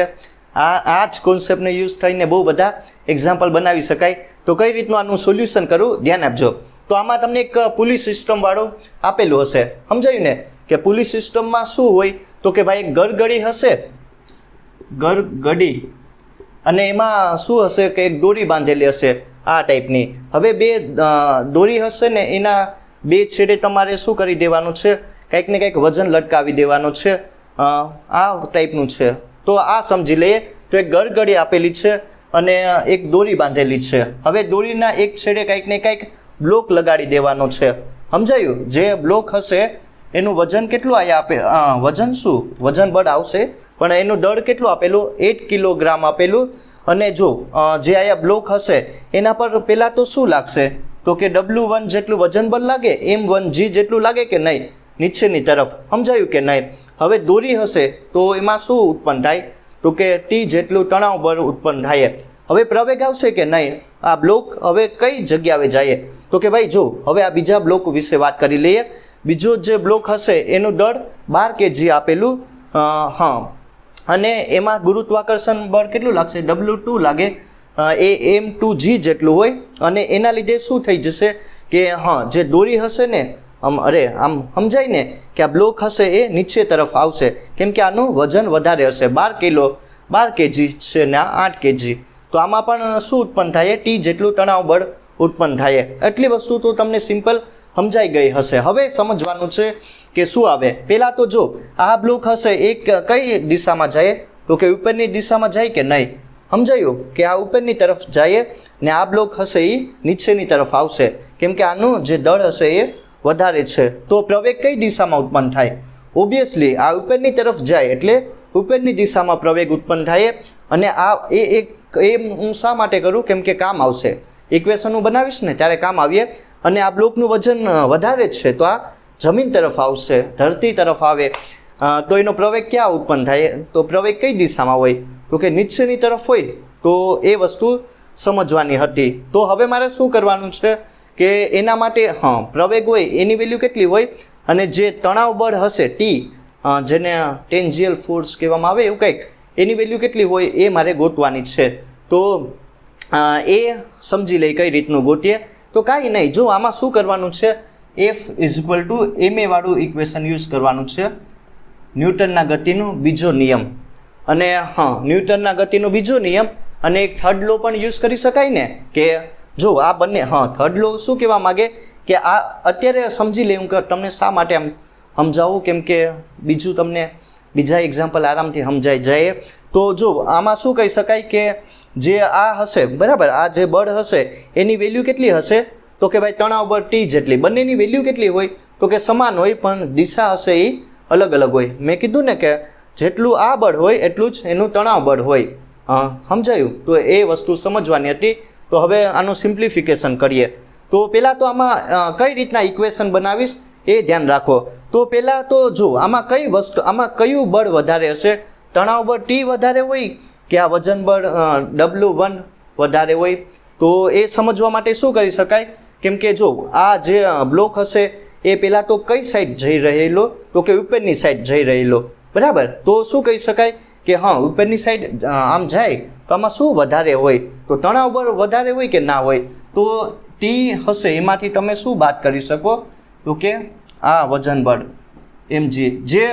આ જ કોન્સેપ્ટને યુઝ થઈને બહુ બધા એક્ઝામ્પલ બનાવી શકાય. તો કઈ રીતનું આનું સોલ્યુશન કરવું, ધ્યાન આપજો. તો આમાં તમને એક પુલી સિસ્ટમ વાળું આપેલું હશે, સમજાયું ને? કે પુલી સિસ્ટમમાં શું હોય? તો કે ભાઈ ગરગડી હશે, ગરગડી, અને એમાં શું હશે કે એક દોરી બાંધેલી હશે આ ટાઈપની. હવે બે દોરી હશે ને એના બે છેડે તમારે શું કરી દેવાનું છે, કંઈક ને કંઈક વજન લટકાવી દેવાનું છે, આ ટાઈપનું છે. તો આ સમજી લઈએ. તો એક ગરગડી આપેલી છે અને એક દોરી બાંધેલી છે. હવે દોરીના એક છેડે કંઈક ને કંઈક બ્લોક લગાડી દેવાનો છે. સમજાયું? જે બ્લોક હશે એનું વજન કેટલું અહીંયા વજન શું, વજન બળ આવશે, પણ એનું દળ કેટલું આપેલું, 8 કિલોગ્રામ આપેલું. અને જો જે અહીંયા બ્લોક હશે એના પર પહેલાં તો શું લાગશે, તો કે W1 જેટલું વજન બળ લાગે, M1G જેટલું લાગે કે નહીં નીચેની તરફ. સમજાયું કે નહીં? હવે દોરી હશે તો એમાં શું ઉત્પન્ન થાય, તો કે T જેટલું તણાવ બળ ઉત્પન્ન થાય. હવે પ્રવેગ આવશે કે નહીં, આ બ્લોક હવે કઈ જગ્યાએ જાય, તો કે ભાઈ જો હવે આ બીજા બ્લોક વિશે વાત કરી લઈએ. બીજો જે બ્લોક હશે એનું દળ 12 kg આપેલું, હા, અને એમાં ગુરુત્વાકર્ષણ બળ કેટલું લાગશે, W2 લાગે, એ M2G જેટલું હોય. અને એના લીધે શું થઈ જશે કે હા જે દોરી હશે ને આમ સમજાય ને કે આ બ્લોક હશે એ નીચે તરફ આવશે, કેમ કે આનું વજન વધારે હશે, 12 kg છે ને આ 8 kg. તો આમાં પણ શું ઉત્પન્ન થાય, T જેટલું તણાવ બળ ઉત્પન્ન થાય. એટલી વસ્તુ તો તમને સિમ્પલ સમજાઈ ગઈ હશે. હવે સમજવાનું છે કે શું આવે. પહેલાં તો જો આ બ્લોક હશે એ કઈ દિશામાં જાય, તો કે ઉપરની દિશામાં જાય કે નહીં. સમજાયું કે આ ઉપરની તરફ જાય ને આ બ્લોક હશે એ નીચેની તરફ આવશે, કેમ કે આનું જે દળ હશે એ વધારે છે. તો પ્રવેગ કઈ દિશામાં ઉત્પન્ન થાય, ઓબ્વિયસલી આ ઉપરની તરફ જાય એટલે ઉપરની દિશામાં પ્રવેગ ઉત્પન્ન થાય. અને આ એ હું શા માટે કરું, કેમ કે કામ આવશે, ઇક્વેશન હું બનાવીશ ને ત્યારે કામ આવીએ. અને આ બ્લોકનું વજન વધારે છે તો આ જમીન તરફ આવશે, ધરતી તરફ આવે, તો એનો પ્રવેગ ક્યાં ઉત્પન્ન થાય, તો પ્રવેગ કઈ દિશામાં હોય, તો કે નીચેની તરફ હોય. તો એ વસ્તુ સમજવાની હતી. તો હવે મારે શું કરવાનું છે કે એના માટે હા પ્રવેગ હોય એની વેલ્યુ કેટલી હોય, અને જે તણાવ બળ હશે T, જેને ટેન્જિયલ ફોર્સ કહેવામાં આવે એવું કંઈક, એની વેલ્યુ કેટલી હોય એ મારે ગોતવાની છે. તો એ સમજી લઈ કઈ રીતનું ગોતીએ. તો કાંઈ નહીં, જો આમાં શું કરવાનું છે, F = ma વાળું ઇક્વેશન યુઝ કરવાનું છે, ન્યૂટનના ગતિનો બીજો નિયમ. અને હા ન્યૂટનના ગતિનો બીજો નિયમ અને એક થર્ડ લો પણ યુઝ કરી શકાય ને, કે જો આ બંને, હા થર્ડ લો શું કહેવા માગે કે આ અત્યારે સમજી લે, હું તમને શા માટે આમ સમજાવું, કેમ કે બીજું તમને બીજા એક્ઝામ્પલ આરામથી સમજાઈ જાય. તો જો આમાં શું કહી શકાય કે જે આ હશે બરાબર, આ જે બળ હશે એની વેલ્યુ કેટલી હશે, તો કે ભાઈ તણાવ બળ T જેટલી. બંનેની વેલ્યુ કેટલી હોય, તો કે સમાન હોય, પણ દિશા હશે એ અલગ અલગ હોય. મેં કીધું ને કે જેટલું આ બળ હોય એટલું જ એનું તણાવ બળ હોય. સમજાયું? તો એ વસ્તુ સમજવાની હતી. તો હવે આનું સિમ્પ્લિફિકેશન કરીએ. તો પહેલાં તો આમાં કઈ રીતના ઇક્વેશન બનાવીશ એ ધ્યાન રાખો. તો પહેલાં તો જો આમાં કઈ વસ્તુ, આમાં કયું બળ વધારે હશે, તણાવ બળ T વધારે હોય કે આ વજન બળ W1 વધારે હોય. તો એ સમજવા માટે શું કરી શકાય, કેમ કે જો આ જે બ્લોક હશે એ પહેલાં તો કઈ સાઈડ જઈ રહેલો, તો કે ઉપરની સાઈડ જઈ રહેલો, બરાબર. તો શું કહી શકાય કે હા ઉપરની સાઈડ આમ જાય તો આમાં શું વધારે હોય, તો તણાવ બળ વધારે હોય કે ના હોય. તો T હશે એમાંથી તમે શું બાદ કરી શકો, તો કે આ વજન બળ mg. જે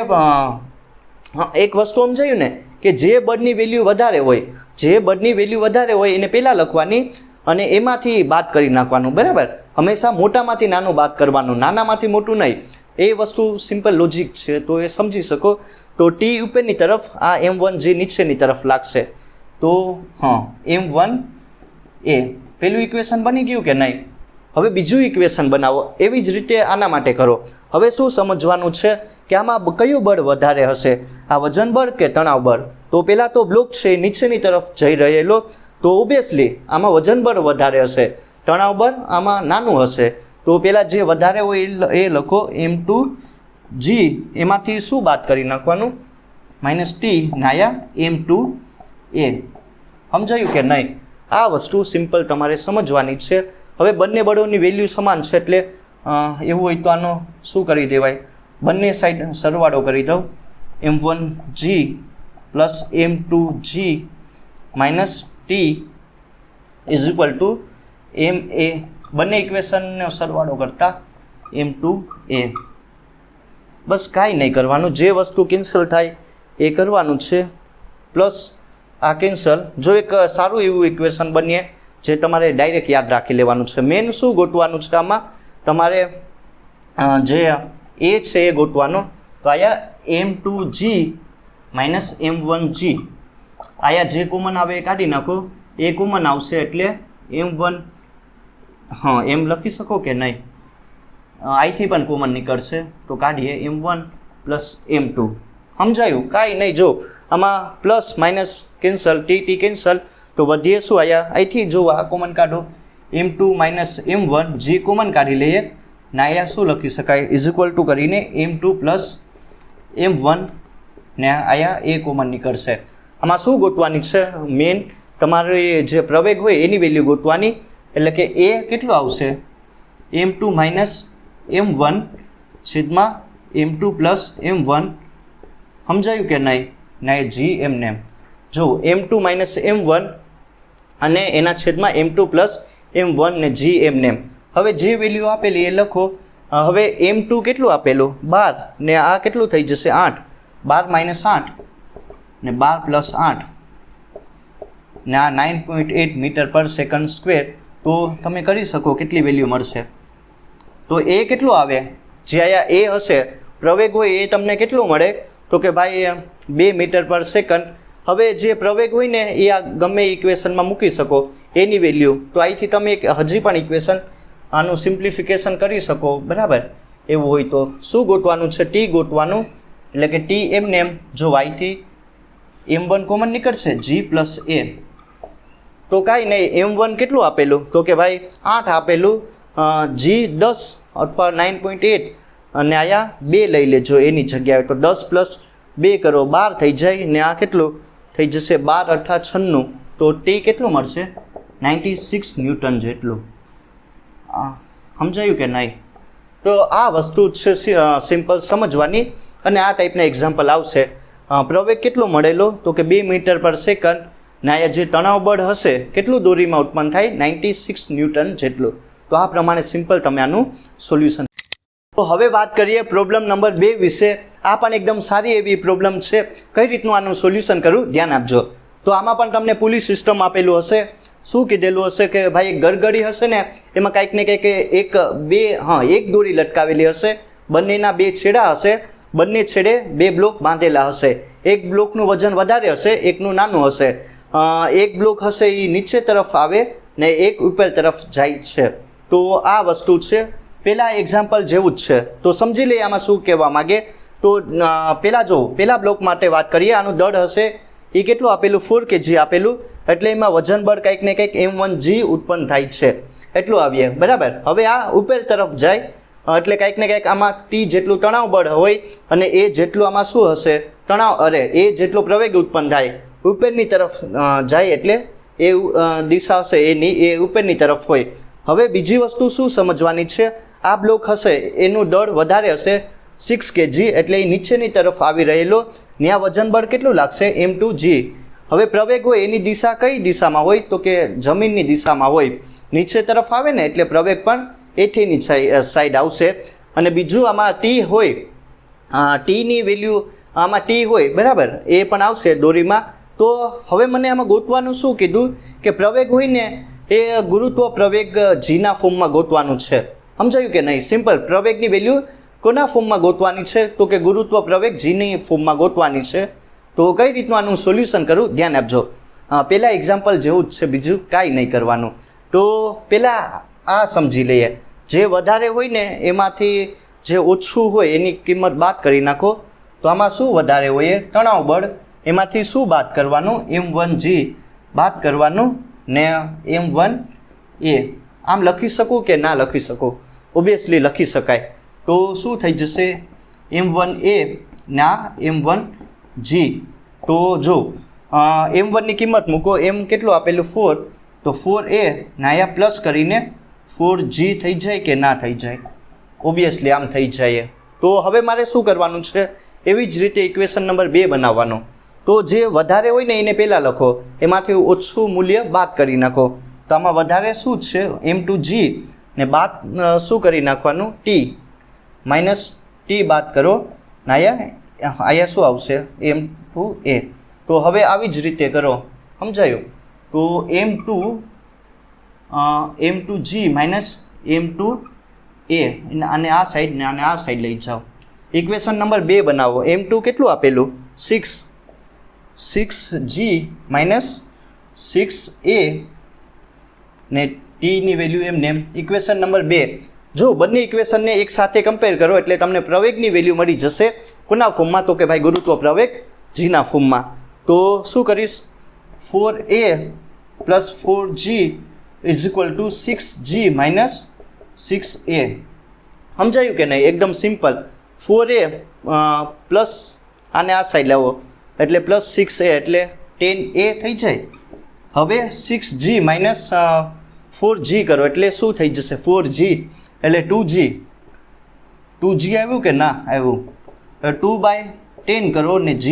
એક વસ્તુ સમજાયું ને કે જે બળની વેલ્યુ વધારે હોય, જે બળની વેલ્યુ વધારે હોય એને પહેલાં લખવાની અને એમાંથી બાદ કરી નાખવાનું, બરાબર. હંમેશા મોટામાંથી નાનું બાદ કરવાનું, નાનામાંથી મોટું નહીં. એ વસ્તુ સિમ્પલ લોજિક છે, તો એ સમજી શકો. તો T ઉપરની તરફ, આ M1G નીચેની તરફ લાગશે. તો હા M1A પેલું ઇક્વેશન બની ગયું કે નહીં. હવે બીજું ઇક્વેશન બનાવો, એવી જ રીતે આના માટે કરો. હવે શું સમજવાનું છે કે આમાં કયું બળ વધારે હશે, આ વજન બળ કે તણાવ બળ. તો પહેલાં તો બ્લોક છે નીચેની તરફ જઈ રહેલો, તો ઓબ્વિયસલી આમાં વજન બળ વધારે હશે, તણાવ બળ આમાં નાનું હશે. તો પહેલાં જે વધારે હોય એ લખો M2G, એમાંથી શું બાદ કરી નાખવાનું, -T નાયા M2A. સમજાયું કે નહીં? આ વસ્તુ સિમ્પલ તમારે સમજવાની છે. હવે બંને બળોની વેલ્યુ સમાન છે એટલે એવું હોય તો આનો શું કરી દેવાય, બંને સાઈડ સરવાળો કરી દઉં, M1G plus M2G minus T = MA. બંને ઇક્વેશનનો સરવાળો કરતા M2A. બસ કાંઈ નહીં કરવાનું, જે વસ્તુ કેન્સલ થાય એ કરવાનું છે, પ્લસ આ કેન્સલ. જો એક સારું એવું ઇક્વેશન બનીએ જે તમારે ડાયરેક્ટ યાદ રાખી લેવાનું છે. મેન શું ગોતવાનું છે આમાં, તમારે જે એ છે એ ગોતવાનો. તો આયા m2g માઇનસ m1g, આયા જે કોમન આવે એ કાઢી નાખો, એ કોમન આવશે એટલે m1, હા એમ લખી શકો કે નહીં, આઈથી પણ કોમન નીકળશે તો કાઢીએ m1 પ્લસ m2. સમજાયું? કાંઈ નહીં. જો આમાં plus minus cancel, T cancel, તો વધીએ શું આયા અહીંથી જો આ કોમન કાઢો, m2 minus m1, g common કાઢી લઈએ ને આયા શું લખી શકાય, ઇઝ ઇક્વલ ટુ કરીને m2 પ્લસ m1 ને આયા એ કોમન નીકળશે. આમાં શું ગોતવાની છે, મેન તમારે જે પ્રવેગ હોય એની વેલ્યુ ગોતવાની. એટલે કે એ કેટલું આવશે, m2 માઇનસ m1 છેદમાં m2 પ્લસ m1. સમજાયું કે નહીં? ના એ જી એમને જો m2 માઇનસ m1 અને એના છેદમાં m2 પ્લસ m1 ને જી એમને. હવે જે વેલ્યુ આપેલી એ લખો. હવે m2 કેટલું આપેલું 12 ને આ કેટલું થઈ જશે 8, 12 માઇનસ 8 ને 12 પ્લસ 8 ને આ 9.8 મીટર પર સેકન્ડ સ્ક્વેર. તો તમે કરી શકો કેટલી વેલ્યુ મળશે. તો એ કેટલું આવે, જે આયા એ હશે પ્રવેગ હોય એ તમને કેટલું મળે, તો કે ભાઈ 2 મીટર પર સેકન્ડ. હવે જે પ્રવેગ હોય ને એ આ ગમે ઇક્વેશનમાં મૂકી શકો એની વેલ્યુ. તો અહીંથી તમે હજી પણ ઇક્વેશન આનું સિમ્પ્લિફિકેશન કરી શકો, બરાબર. એવું હોય તો શું ગોતવાનું છે, ટી ગોતવાનું. એટલે કે ટી એમને એમ, જો વાયથી m1 કોમન નીકળશે g પ્લસ એ. તો કાંઈ નહીં, m1 કેટલું આપેલું, તો કે ભાઈ 8 આપેલું, g 10 અથવા 9.8 અને આયા 2 લઈ લેજો એની જગ્યાએ. તો 10 પ્લસ 2 કરો 12 થઈ જાય ને આ કેટલું થઈ જશે 12 અઠા 96. તો ટી કેટલું મળશે 96 ન્યૂટન જેટલું. સમજાયું કે નહીં? તો આ વસ્તુ છે સિમ્પલ સમજવાની અને આ ટાઈપના એક્ઝામ્પલ આવશે. પ્રવેગ કેટલો મળેલો, તો કે 2 મીટર પર સેકન્ડ ને આયા જે તણાવ બળ હશે કેટલું દોરીમાં ઉત્પન્ન થાય 96 ન્યૂટન જેટલું. તો આ પ્રમાણે સિમ્પલ તમે આનું સોલ્યુશન. તો હવે વાત કરીએ પ્રોબ્લેમ નંબર 2 વિશે. આ પણ એકદમ સારી એવી પ્રોબ્લેમ છે. કઈ રીતનું આનું સોલ્યુશન કરવું ધ્યાન આપજો. તો આમાં પણ તમને પુલી સિસ્ટમ આપેલું હશે. શું કીધેલું હશે કે ભાઈ એક ગરગડી હશે ને એમાં કંઈક ને કંઈક એક દોરી લટકાવેલી હશે, બંનેના 2 છેડા હશે, બંને છેડે 2 બ્લોક બાંધેલા હશે. એક બ્લોકનું વજન વધારે હશે, એકનું નાનું હશે. એક બ્લોક હશે એ નીચે તરફ આવે ને એક ઉપર તરફ જાય છે. તો આ વસ્તુ છે. પહેલાં એક્ઝામ્પલ જેવું જ છે. તો સમજી લઈએ આમાં શું કહેવા માગે. તો પહેલા બ્લોક માટે વાત કરીએ. આનું દળ હશે એ કેટલું આપેલું 4 kg આપેલું, એટલે એમાં વજન બળ કંઈક ને કંઈક m1g ઉત્પન્ન થાય છે એટલું આવીએ, બરાબર. હવે આ ઉપર તરફ જાય એટલે કંઈક ને કંઈક આમાં ટી જેટલું તણાવ બળ હોય અને એ જેટલું આમાં શું હશે એ જેટલો પ્રવેગ ઉત્પન્ન થાય ઉપરની તરફ જાય એટલે એ દિશા હશે એની એ ઉપરની તરફ હોય. હવે બીજી વસ્તુ શું સમજવાની છે, આ બ્લોક હશે એનું દળ વધારે હશે 6 kg, એટલે એ નીચેની તરફ આવી રહેલો. ત્યાં વજન બળ કેટલું લાગશે m2g. હવે પ્રવેગ હોય એની દિશા કઈ દિશામાં હોય, તો કે જમીનની દિશામાં હોય. નીચે તરફ આવે ને એટલે પ્રવેગ પણ એઠીની સાઈડ આવશે. અને બીજું આમાં ટી હોય, ટીની વેલ્યુ આમાં ટી હોય, બરાબર, એ પણ આવશે દોરીમાં. તો હવે મને આમાં ગોતવાનું શું કીધું કે પ્રવેગ હોય ને એ ગુરુત્વ પ્રવેગ જીના ફોર્મમાં ગોતવાનું છે. સમજાયું કે નહીં? સિમ્પલ. પ્રવેગની વેલ્યુ કોના ફોર્મમાં ગોતવાની છે, તો કે ગુરુત્વ પ્રવેગ જીની ફોર્મમાં ગોતવાની છે. તો કઈ રીતનું આનું સોલ્યુશન કરું ધ્યાન આપજો. પહેલાં એક્ઝામ્પલ જેવું જ છે, બીજું કાંઈ નહીં કરવાનું. તો પહેલાં આ સમજી લઈએ. જે વધારે હોય ને એમાંથી જે ઓછું હોય એની કિંમત બાદ કરી નાખો. તો આમાં શું વધારે હોય, તણાવ બળ. એમાંથી શું બાદ કરવાનું, m1g બાદ કરવાનું ને m1a. આમ લખી શકું કે ના લખી શકું? ઓબ્વિયસલી લખી શકાય. તો શું થઈ જશે m1a ના m1g. તો જો m1 ની કિંમત મૂકો, m કેટલું આપેલું 4, તો 4a ના અહીંયા પ્લસ કરીને 4g થઈ જાય કે ના થઈ જાય? ઓબ્વિયસલી આમ થઈ જાય. તો હવે મારે શું કરવાનું છે, એવી જ રીતે ઇક્વેશન નંબર 2 બનાવવાનો. તો જે વધારે હોય ને એને પહેલાં લખો, એમાંથી ઓછું મૂલ્ય બાદ કરી નાખો. તો આમાં વધારે શું છે m2g ને બાદ શું કરી નાખવાનું t માઇનસ ટી બાદ કરો ને અહીંયા શું આવશે m2a. તો હવે આવી જ રીતે કરો, સમજાયું? તો m2g માઇનસ m2a અને આ સાઈડ ને અને આ સાઈડ લઈ જાઓ. ઇક્વેશન નંબર 2 બનાવો. m2 કેટલું આપેલું? 6g માઇનસ 6a ને ટીની વેલ્યુ એમને એમ. Equation number 2. જો બંને ઇક્વેશનને એક સાથે કમ્પેર કરો એટલે તમને પ્રવેગની વેલ્યુ મળી જશે. કોના ફોર્મમાં? તો કે ભાઈ ગુરુત્વ પ્રવેગ જીના ફોર્મમાં. તો શું કરીશ? 4a plus 4g is equal two 6g minus 6a. સમજાયું કે નહીં? એકદમ સિમ્પલ. 4a પ્લસ આને આ સાઈડ લાવો એટલે પ્લસ 6a એટલે 10a થઈ જાય. હવે 6g માઇનસ 4g કરો એટલે શું થઈ જશે? 4g એટલે 2g. 2g આવ્યું કે ના આવ્યું? 2/10 કરો ને g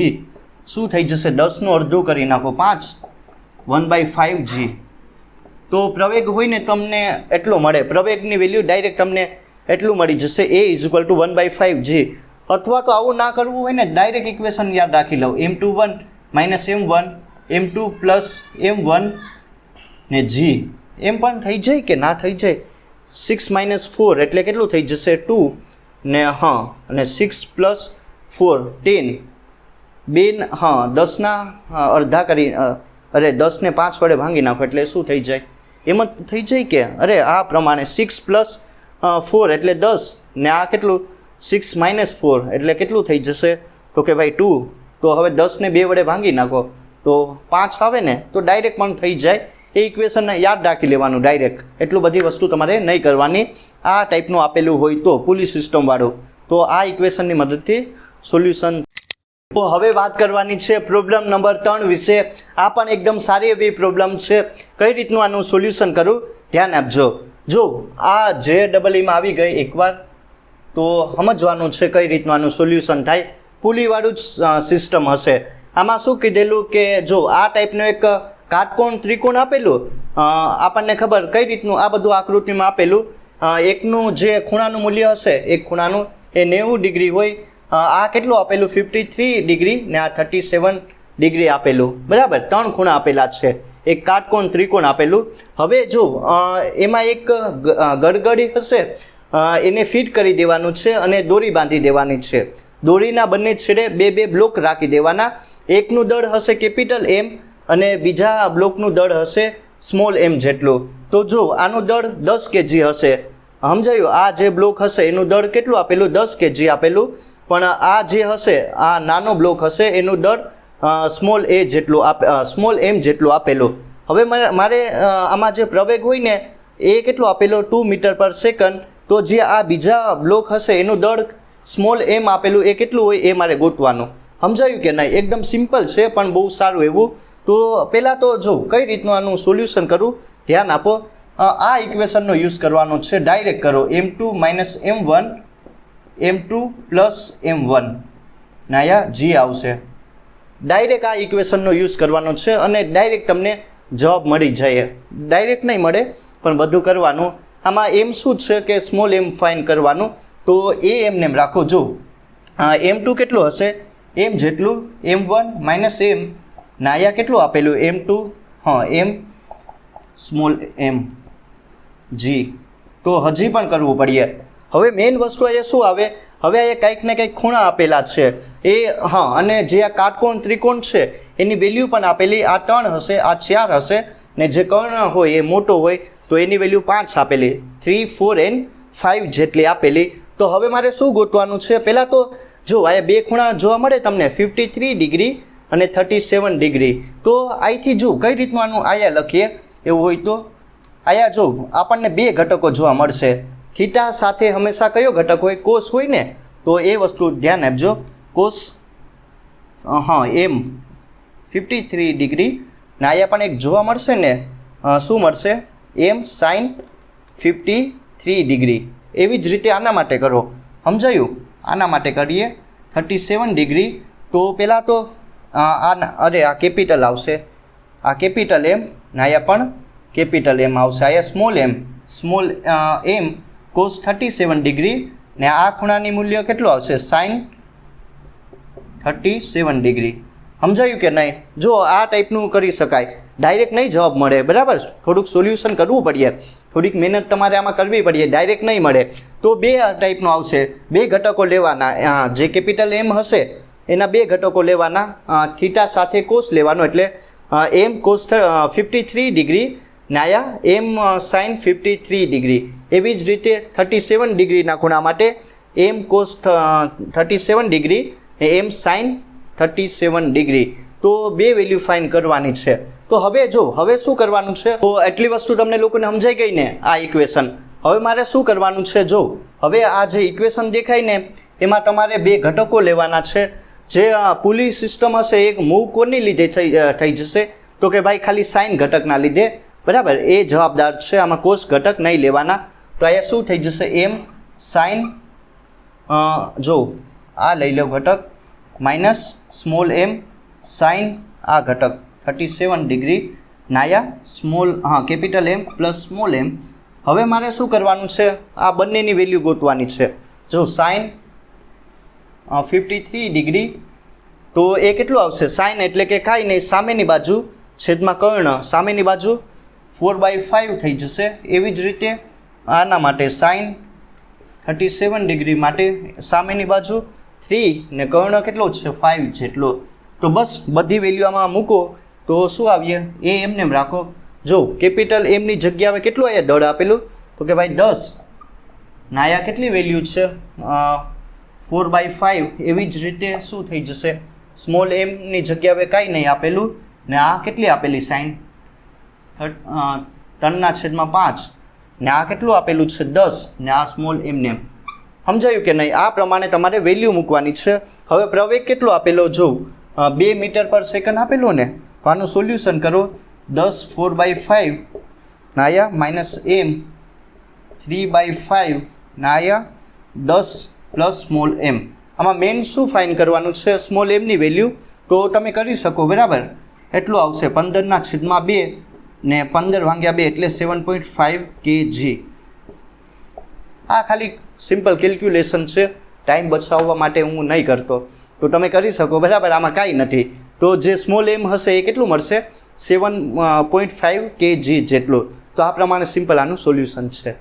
શું થઈ જશે? 10 નું અડધું કરી નાખો 5, 1/5g. તો પ્રવેગ હોય ને તમને એટલો મળે. પ્રવેગની વેલ્યુ ડાયરેક્ટ તમને એટલું મળી જશે, a is equal two 1/5g. અથવા તો આવું ના કરવું હોય ને ડાયરેક્ટ ઇક્વેશન યાદ રાખી લો. m21 minus m1, m2 plus m1 ને g. એમ પણ થઈ જાય કે ના થઈ જાય? 6 માઇનસ 4 એટલે કેટલું થઈ જશે? 2 ને અને 6 પ્લસ 4 10. 10ના અડધા કરી 10 ને 5 વડે ભાંગી નાખો એટલે શું થઈ જાય? એમ જ થઈ જાય કે? અરે આ પ્રમાણે 6 પ્લસ 4 એટલે 10 ને આ કેટલું? 6 માઇનસ 4 એટલે કેટલું થઈ જશે? તો કે ભાઈ 2. તો હવે 10 ને 2 વડે ભાંગી નાખો તો 5 આવે ને, તો ડાયરેક્ટ પણ થઈ જાય. એ ઇક્વેશનને યાદ રાખી લેવાનું ડાયરેક્ટ. એટલું બધી વસ્તુ તમારે નહીં કરવાની. આ ટાઈપનું આપેલું હોય તો પુલી સિસ્ટમવાળું, તો આ ઇક્વેશનની મદદથી સોલ્યુશન. તો હવે વાત કરવાની છે પ્રોબ્લેમ નંબર 3 વિશે. આ પણ એકદમ સારી એવી પ્રોબ્લેમ છે. કઈ રીતનું આનું સોલ્યુશન કરું ધ્યાન આપજો. જો આ JEE માં આવી ગઈ એકવાર તો સમજવાનું છે કઈ રીતનું આનું સોલ્યુશન થાય. પુલીવાળું જ સિસ્ટમ હશે. આમાં શું કીધેલું કે જો આ ટાઈપનું એક કાટકોણ ત્રિકોણ આપેલું, આપણને ખબર કઈ રીતનું આ બધું આકૃતિમાં આપેલું. એકનું જે ખૂણાનું મૂલ્ય હશે, એક ખૂણાનું એ 90 ડિગ્રી હોય. આ કેટલું આપેલું? 53 ડિગ્રી ને આ 37 ડિગ્રી આપેલું. બરાબર, 3 ખૂણા આપેલા છે. એક કાટકોણ ત્રિકોણ આપેલું. હવે જો એમાં એક ગડગડી હશે, એને ફિટ કરી દેવાનું છે અને દોરી બાંધી દેવાની છે. દોરીના બંને છેડે 2 બ્લોક રાખી દેવાના. એકનું દળ હશે કેપિટલ M અને બીજા બ્લોકનું દળ હશે સ્મોલ m જેટલું. તો જો આનું દળ 10 kg હશે. સમજાયું? આ જે બ્લોક હશે એનું દળ કેટલું આપેલું? 10 kg આપેલું. પણ આ જે હશે, આ નાનો બ્લોક હશે એનું દળ સ્મોલ m જેટલું આપેલું. હવે મારે આમાં જે પ્રવેગ હોય ને એ કેટલું આપેલું? 2 મીટર પર સેકન્ડ. તો જે આ બીજા બ્લોક હશે એનું દળ સ્મોલ m આપેલું એ કેટલું હોય એ મારે ગોતવાનું. સમજાયું કે નહીં? એકદમ સિમ્પલ છે પણ બહુ સારું એવું. તો પહેલાં તો જો કઈ રીતનું આનું સોલ્યુશન કરું ધ્યાન આપો. આ ઇક્વેશનનો યુઝ કરવાનો છે. ડાયરેક્ટ કરો m2 minus m1, m2 plus m1 ને અહીંયા g આવશે. ડાયરેક્ટ આ ઇક્વેશનનો યુઝ કરવાનો છે અને ડાયરેક્ટ તમને જવાબ મળી જાય. ડાયરેક્ટ નહીં મળે પણ બધું કરવાનું. આમાં m શું છે કે સ્મોલ m ફાઇન કરવાનું. તો એ એમને એમ રાખો. જો m2 કેટલું હશે? m જેટલું. m1 માઇનસ m ને અહીંયા કેટલું આપેલું? m2 m small m g. તો હજી પણ કરવું પડે. હવે મેઇન વસ્તુ અહીંયા શું આવે? હવે અહીંયા કંઈક ને કંઈક ખૂણા આપેલા છે એ અને જે આ કાટકોણ ત્રિકોણ છે એની વેલ્યુ પણ આપેલી. આ 3 હશે, આ 4 હશે ને જે કર્ણ હોય એ મોટો હોય તો એની વેલ્યુ 5 આપેલી. 3, 4 and 5 જેટલી આપેલી. તો હવે મારે શું ગોતવાનું છે? પહેલાં તો જો અહીંયા 2 ખૂણા જોવા મળે તમને, 53 ડિગ્રી અને 37 ડિગ્રી. તો અહીંથી જો કઈ રીતનું આનું આયા લખીએ એવું હોય તો આયા જો આપણને 2 ઘટકો જોવા મળશે. થીટા સાથે હંમેશા કયો ઘટક હોય? કોસ હોય ને. તો એ વસ્તુ ધ્યાન આપજો. કોસ m 53 ડિગ્રી ને અહીંયા પણ એક જોવા મળશે ને, શું મળશે? m sin 53 degree. એવી જ રીતે આના માટે કરો. સમજાયું? આના માટે કરીએ 37 ડિગ્રી. તો પહેલાં તો આ કેપિટલ આવશે, આ કેપિટલ M ને અહીંયા પણ કેપિટલ M આવશે. અહીંયા સ્મોલ m cos 37 ડિગ્રી ને આ ખૂણાની મૂલ્ય કેટલું આવશે sin 37 ડિગ્રી. સમજાયું કે નહીં? જો આ ટાઈપનું કરી શકાય, ડાયરેક્ટ નહીં જવાબ મળે, બરાબર. થોડુંક સોલ્યુશન કરવું પડે, થોડીક મહેનત તમારે આમાં કરવી પડે, ડાયરેક્ટ નહીં મળે. તો બે ટાઈપનું આવશે, બે ઘટકો લેવાના, જે કેપિટલ M હશે એના બે ઘટકો લેવાના, થીટા સાથે કોસ લેવાનો, એટલે M cos 53 ડિગ્રી ને આયા M sin 53 ડિગ્રી. એવી જ રીતે 37 ડિગ્રીના ખૂણા માટે M cos 37 ડિગ્રી ને M sin 37 ડિગ્રી. તો બે વેલ્યુ ફાઇન્ડ કરવાની છે. તો હવે જો હવે શું કરવાનું છે, તો એટલી વસ્તુ તમને લોકોને સમજાઈ ગઈ ને આ ઇક્વેશન. હવે મારે શું કરવાનું છે, જો હવે આ જે ઇક્વેશન દેખાય ને એમાં તમારે બે ઘટકો લેવાના છે. જે પુલી સિસ્ટમ હશે એક મૂવ કોની લીધે થઈ જશે, તો કે ભાઈ ખાલી સાઇન ઘટકના લીધે, બરાબર. એ જવાબદાર છે, આમાં કોસ ઘટક નહીં લેવાના. તો અહીંયા શું થઈ જશે, M sin, જો આ લઈ લો ઘટક, માઇનસ સ્મોલ m sin આ ઘટક 37 ડિગ્રી નાયા capital M plus small m. હવે મારે શું કરવાનું છે, આ બંનેની વેલ્યુ ગોતવાની છે. જો sin 53 ડિગ્રી, તો એ કેટલું આવશે, સાઇન એટલે કે કાંઈ નહીં, સામેની બાજુ છેદમાં કર્ણ, સામેની બાજુ 4/5 થઈ જશે. એવી જ રીતે આના માટે સાઇન 37 ડિગ્રી માટે સામેની બાજુ 3 ને કર્ણ કેટલો છે 5 જેટલો. તો બસ બધી વેલ્યુ આમાં મૂકો તો શું આવીએ, એ એમને એમ રાખો. જો કેપિટલ એમની જગ્યા હવે કેટલું અહીંયા દળ આપેલું, તો કે ભાઈ 10 ને અહીંયા કેટલી વેલ્યુ છે 4/5. એવી જ રીતે શું થઈ જશે, સ્મોલ એમની જગ્યા હવે કાંઈ નહીં આપેલું ને આ કેટલી આપેલી સાઇન 3/5 ને આ કેટલું આપેલું છે 10 ને આ સ્મોલ એમને. સમજાયું કે નહીં? આ પ્રમાણે તમારે વેલ્યુ મૂકવાની છે. હવે પ્રવેગ કેટલો આપેલો, જો 2 મીટર પર સેકન્ડ આપેલું ને, તો આનું સોલ્યુશન કરો. 10 4/5 ને આયા માઇનસ m 3/5 ને આયા 10 પ્લસ સ્મોલ m. આમાં મેઇન શું ફાઇન કરવાનું છે, સ્મોલ એમની વેલ્યુ. તો તમે કરી શકો, બરાબર. એટલું આવશે 15/2 ને 15/2 એટલે 7.5 kg. આ ખાલી સિમ્પલ કેલ્ક્યુલેશન છે, ટાઈમ બચાવવા માટે હું નહીં કરતો. તો તમે કરી શકો, બરાબર. આમાં કાંઈ નથી. તો જે સ્મોલ એમ હશે એ કેટલું મળશે, 7.5 kg જેટલું. તો આ પ્રમાણે સિમ્પલ આનું સોલ્યુશન છે.